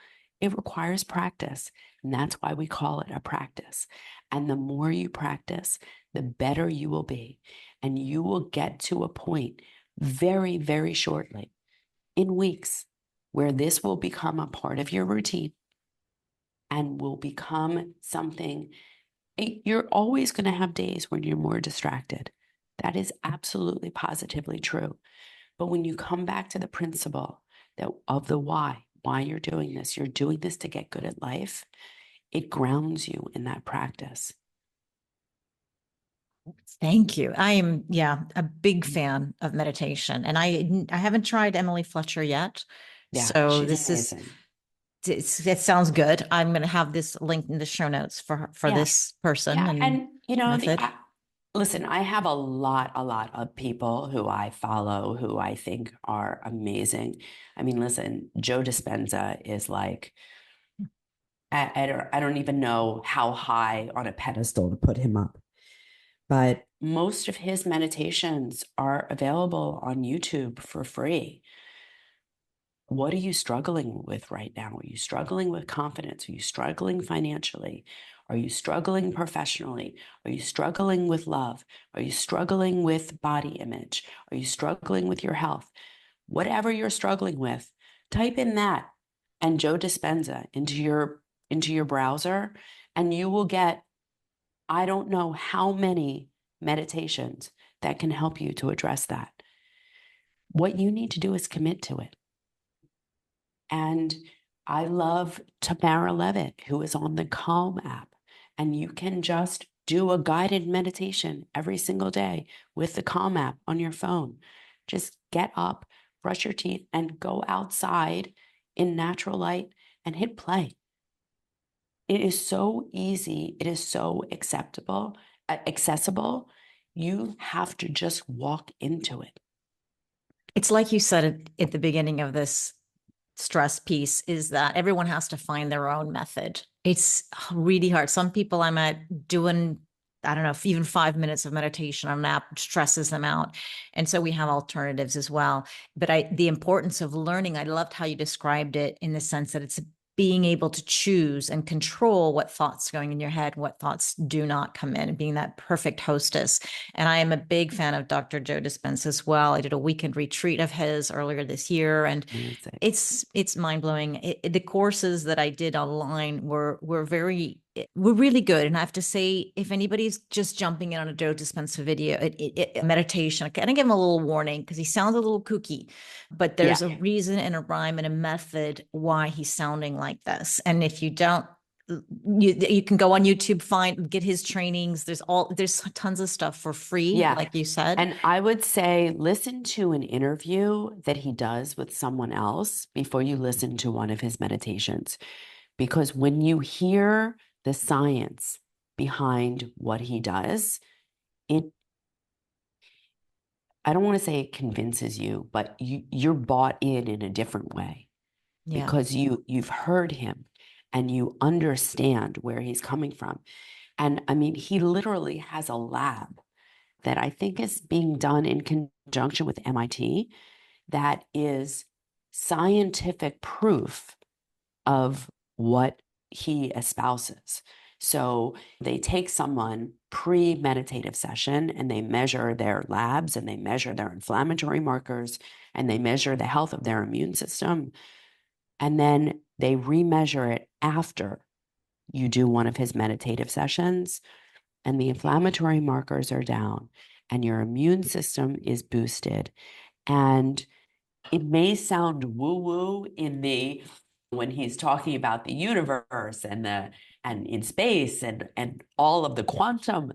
It requires practice, and that's why we call it a practice. And the more you practice, the better you will be. And you will get to a point very, very shortly, in weeks, where this will become a part of your routine and will become something. You're always going to have days when you're more distracted. That is absolutely positively true. But when you come back to the principle that of the why you're doing this to get good at life, it grounds you in that practice. Thank you. I am, a big fan of meditation, and I haven't tried Emily Fletcher yet. Yeah, So she's this is, amazing. it sounds good. I'm going to have this linked in the show notes for Yeah, this person yeah, and and you know, method. listen, I have a lot of people who I follow who I think are amazing. I mean, listen, Joe Dispenza is like, I don't even know how high on a pedestal to put him up. But most of his meditations are available on YouTube for free. What are you struggling with right now? Are you struggling with confidence? Are you struggling financially? Are you struggling professionally? Are you struggling with love? Are you struggling with body image? Are you struggling with your health? Whatever you're struggling with, type in that and Joe Dispenza into your browser, and you will get, I don't know how many meditations that can help you to address that. What you need to do is commit to it. And I love Tamara Levitt, who is on the Calm app. And you can just do a guided meditation every single day with the Calm app on your phone. Just get up, brush your teeth, and go outside in natural light and hit play. It is so easy. It is so accessible. You have to just walk into it. It's like you said at the beginning of this stress piece, is that everyone has to find their own method. It's really hard. Some people I'm at doing, I don't know, even 5 minutes of meditation on an app stresses them out. And so we have alternatives as well. But the importance of learning, I loved how you described it in the sense that it's being able to choose and control what thoughts are going in your head, what thoughts do not come in, and being that perfect hostess. And I am a big fan of Dr. Joe Dispenza as well. I did a weekend retreat of his earlier this year, and Amazing. it's mind blowing. The courses that I did online were very were really good. And I have to say, if anybody's just jumping in on a Joe Dispenza video, meditation, I kind of give him a little warning because he sounds a little kooky, but there's Yeah. a reason and a rhyme and a method why he's sounding like this. And if you don't, you can go on YouTube, get his trainings. There's tons of stuff for free, Yeah. like you said. And I would say listen to an interview that he does with someone else before you listen to one of his meditations. Because when you hear the science behind what he does, it, I don't want to say it convinces you, but you're bought in a different way Yeah. because you've heard him and you understand where he's coming from. And I mean, he literally has a lab that I think is being done in conjunction with MIT that is scientific proof of what he espouses. So they take someone pre-meditative session and they measure their labs and they measure their inflammatory markers and they measure the health of their immune system. And then they remeasure it after you do one of his meditative sessions and the inflammatory markers are down and your immune system is boosted. And it may sound woo-woo when he's talking about the universe and in space and all of the quantum,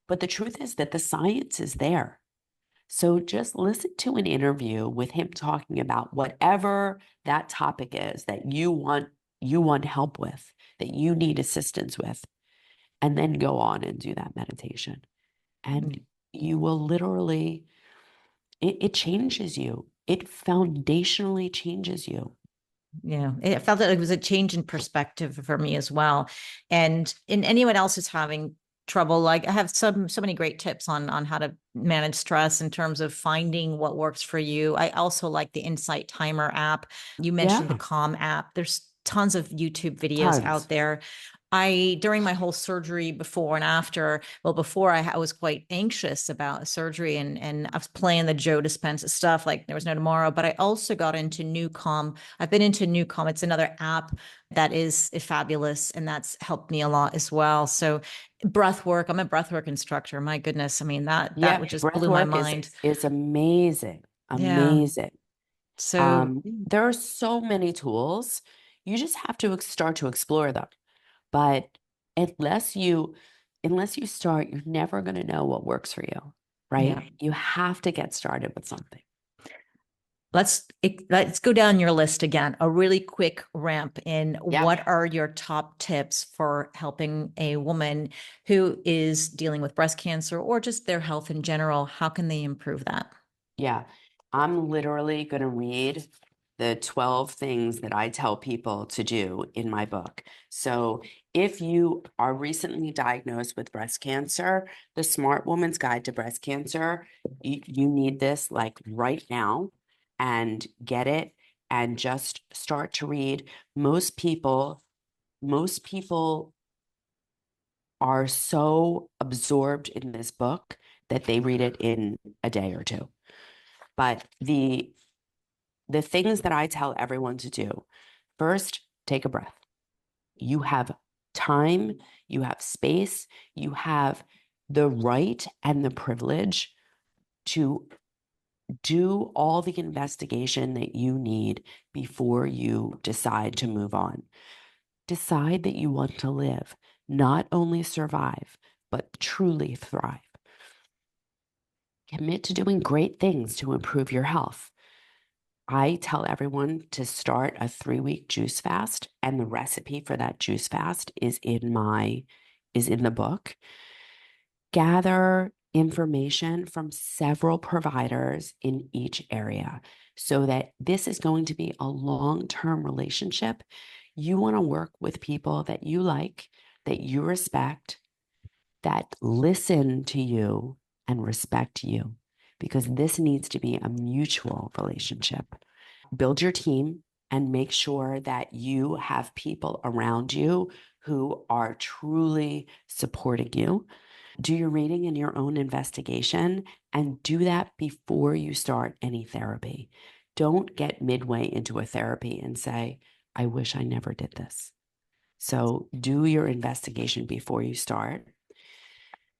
but the truth is that the science is there. So just listen to an interview with him talking about whatever that topic is that you want help with, that you need assistance with, and then go on and do that meditation. And you will literally, it changes you. It foundationally changes you. Yeah, it felt that it was a change in perspective for me as well. And in anyone else who's having trouble, like I have so many great tips on how to manage stress in terms of finding what works for you. I also like the Insight Timer app. You mentioned the Yeah, Calm app. There's tons of YouTube videos out tons. there. During my whole surgery before and after, well, before I was quite anxious about surgery and I was playing the Joe Dispenza stuff, like there was no tomorrow, but I also got into Newcom. I've been into Newcom. It's another app that is fabulous and that's helped me a lot as well. So breath work, I'm a breath work instructor. My goodness. I mean, that Yeah, would just breath blew my work is mind. is amazing. Yeah. Amazing. So There are so many tools. You just have to start to explore them. But unless you unless you start, you're never going to know what works for you, yeah. right? You have to get started with something. Let's go down your list again. A really quick ramp in Yeah. what are your top tips for helping a woman who is dealing with breast cancer or just their health in general? How can they improve that? Yeah. I'm literally going to read the 12 things that I tell people to do in my book. So, if you are recently diagnosed with breast cancer, the Smart Woman's Guide to Breast Cancer, you need this like right now and get it and just start to read. Most people are so absorbed in this book that they read it in a day or two. But the things that I tell everyone to do, first, take a breath. You have time, you have space, you have the right and the privilege to do all the investigation that you need before you decide to move on. Decide that you want to live, not only survive, but truly thrive. Commit to doing great things to improve your health. I tell everyone to start a 3-week juice fast, and the recipe for that juice fast is in the book. Gather information from several providers in each area so that this is going to be a long-term relationship. You want to work with people that you like, that you respect, that listen to you and respect you, because this needs to be a mutual relationship. Build your team and make sure that you have people around you who are truly supporting you. Do your reading and your own investigation and do that before you start any therapy. Don't get midway into a therapy and say, I wish I never did this. So do your investigation before you start.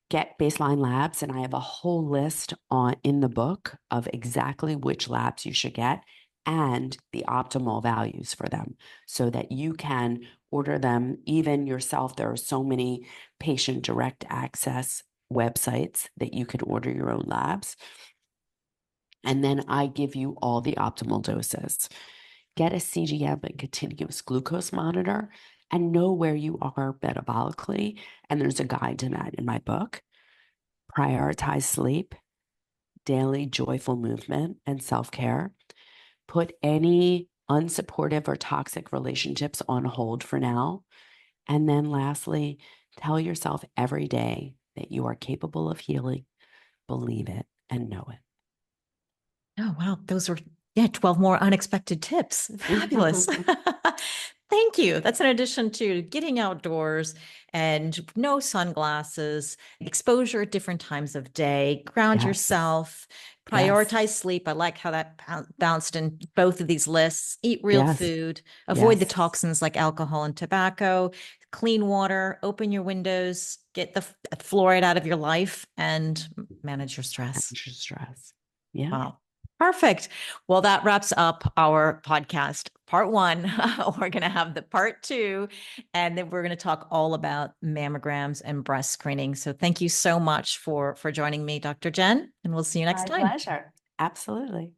Get baseline labs, and I have a whole list on in the book of exactly which labs you should get and the optimal values for them so that you can order them even yourself. There are so many patient direct access websites that you can order your own labs. And then I give you all the optimal doses. Get a CGM and continuous glucose monitor and know where you are metabolically. And there's a guide to that in my book. Prioritize sleep, daily joyful movement, and self care. Put any unsupportive or toxic relationships on hold for now. And then lastly, tell yourself every day that you are capable of healing, believe it, and know Oh, wow. Those were, yeah, 12 more unexpected tips. Fabulous. it. Thank you. That's in addition to getting outdoors and no sunglasses, exposure at different times of day, ground Yes. yourself, Yes. prioritize sleep. I like how that bounced in both of these lists. Eat real Yes. food, avoid the Yes. toxins like alcohol and tobacco, clean water, open your windows, get the fluoride out of your life, and manage your stress. Manage your stress. Yeah. Wow. Perfect. Well, that wraps up our podcast, part one. We're going to have the part two, and then we're going to talk all about mammograms and breast screening. So thank you so much for joining me, Dr. Jenn, and we'll see you next My time. pleasure. Absolutely.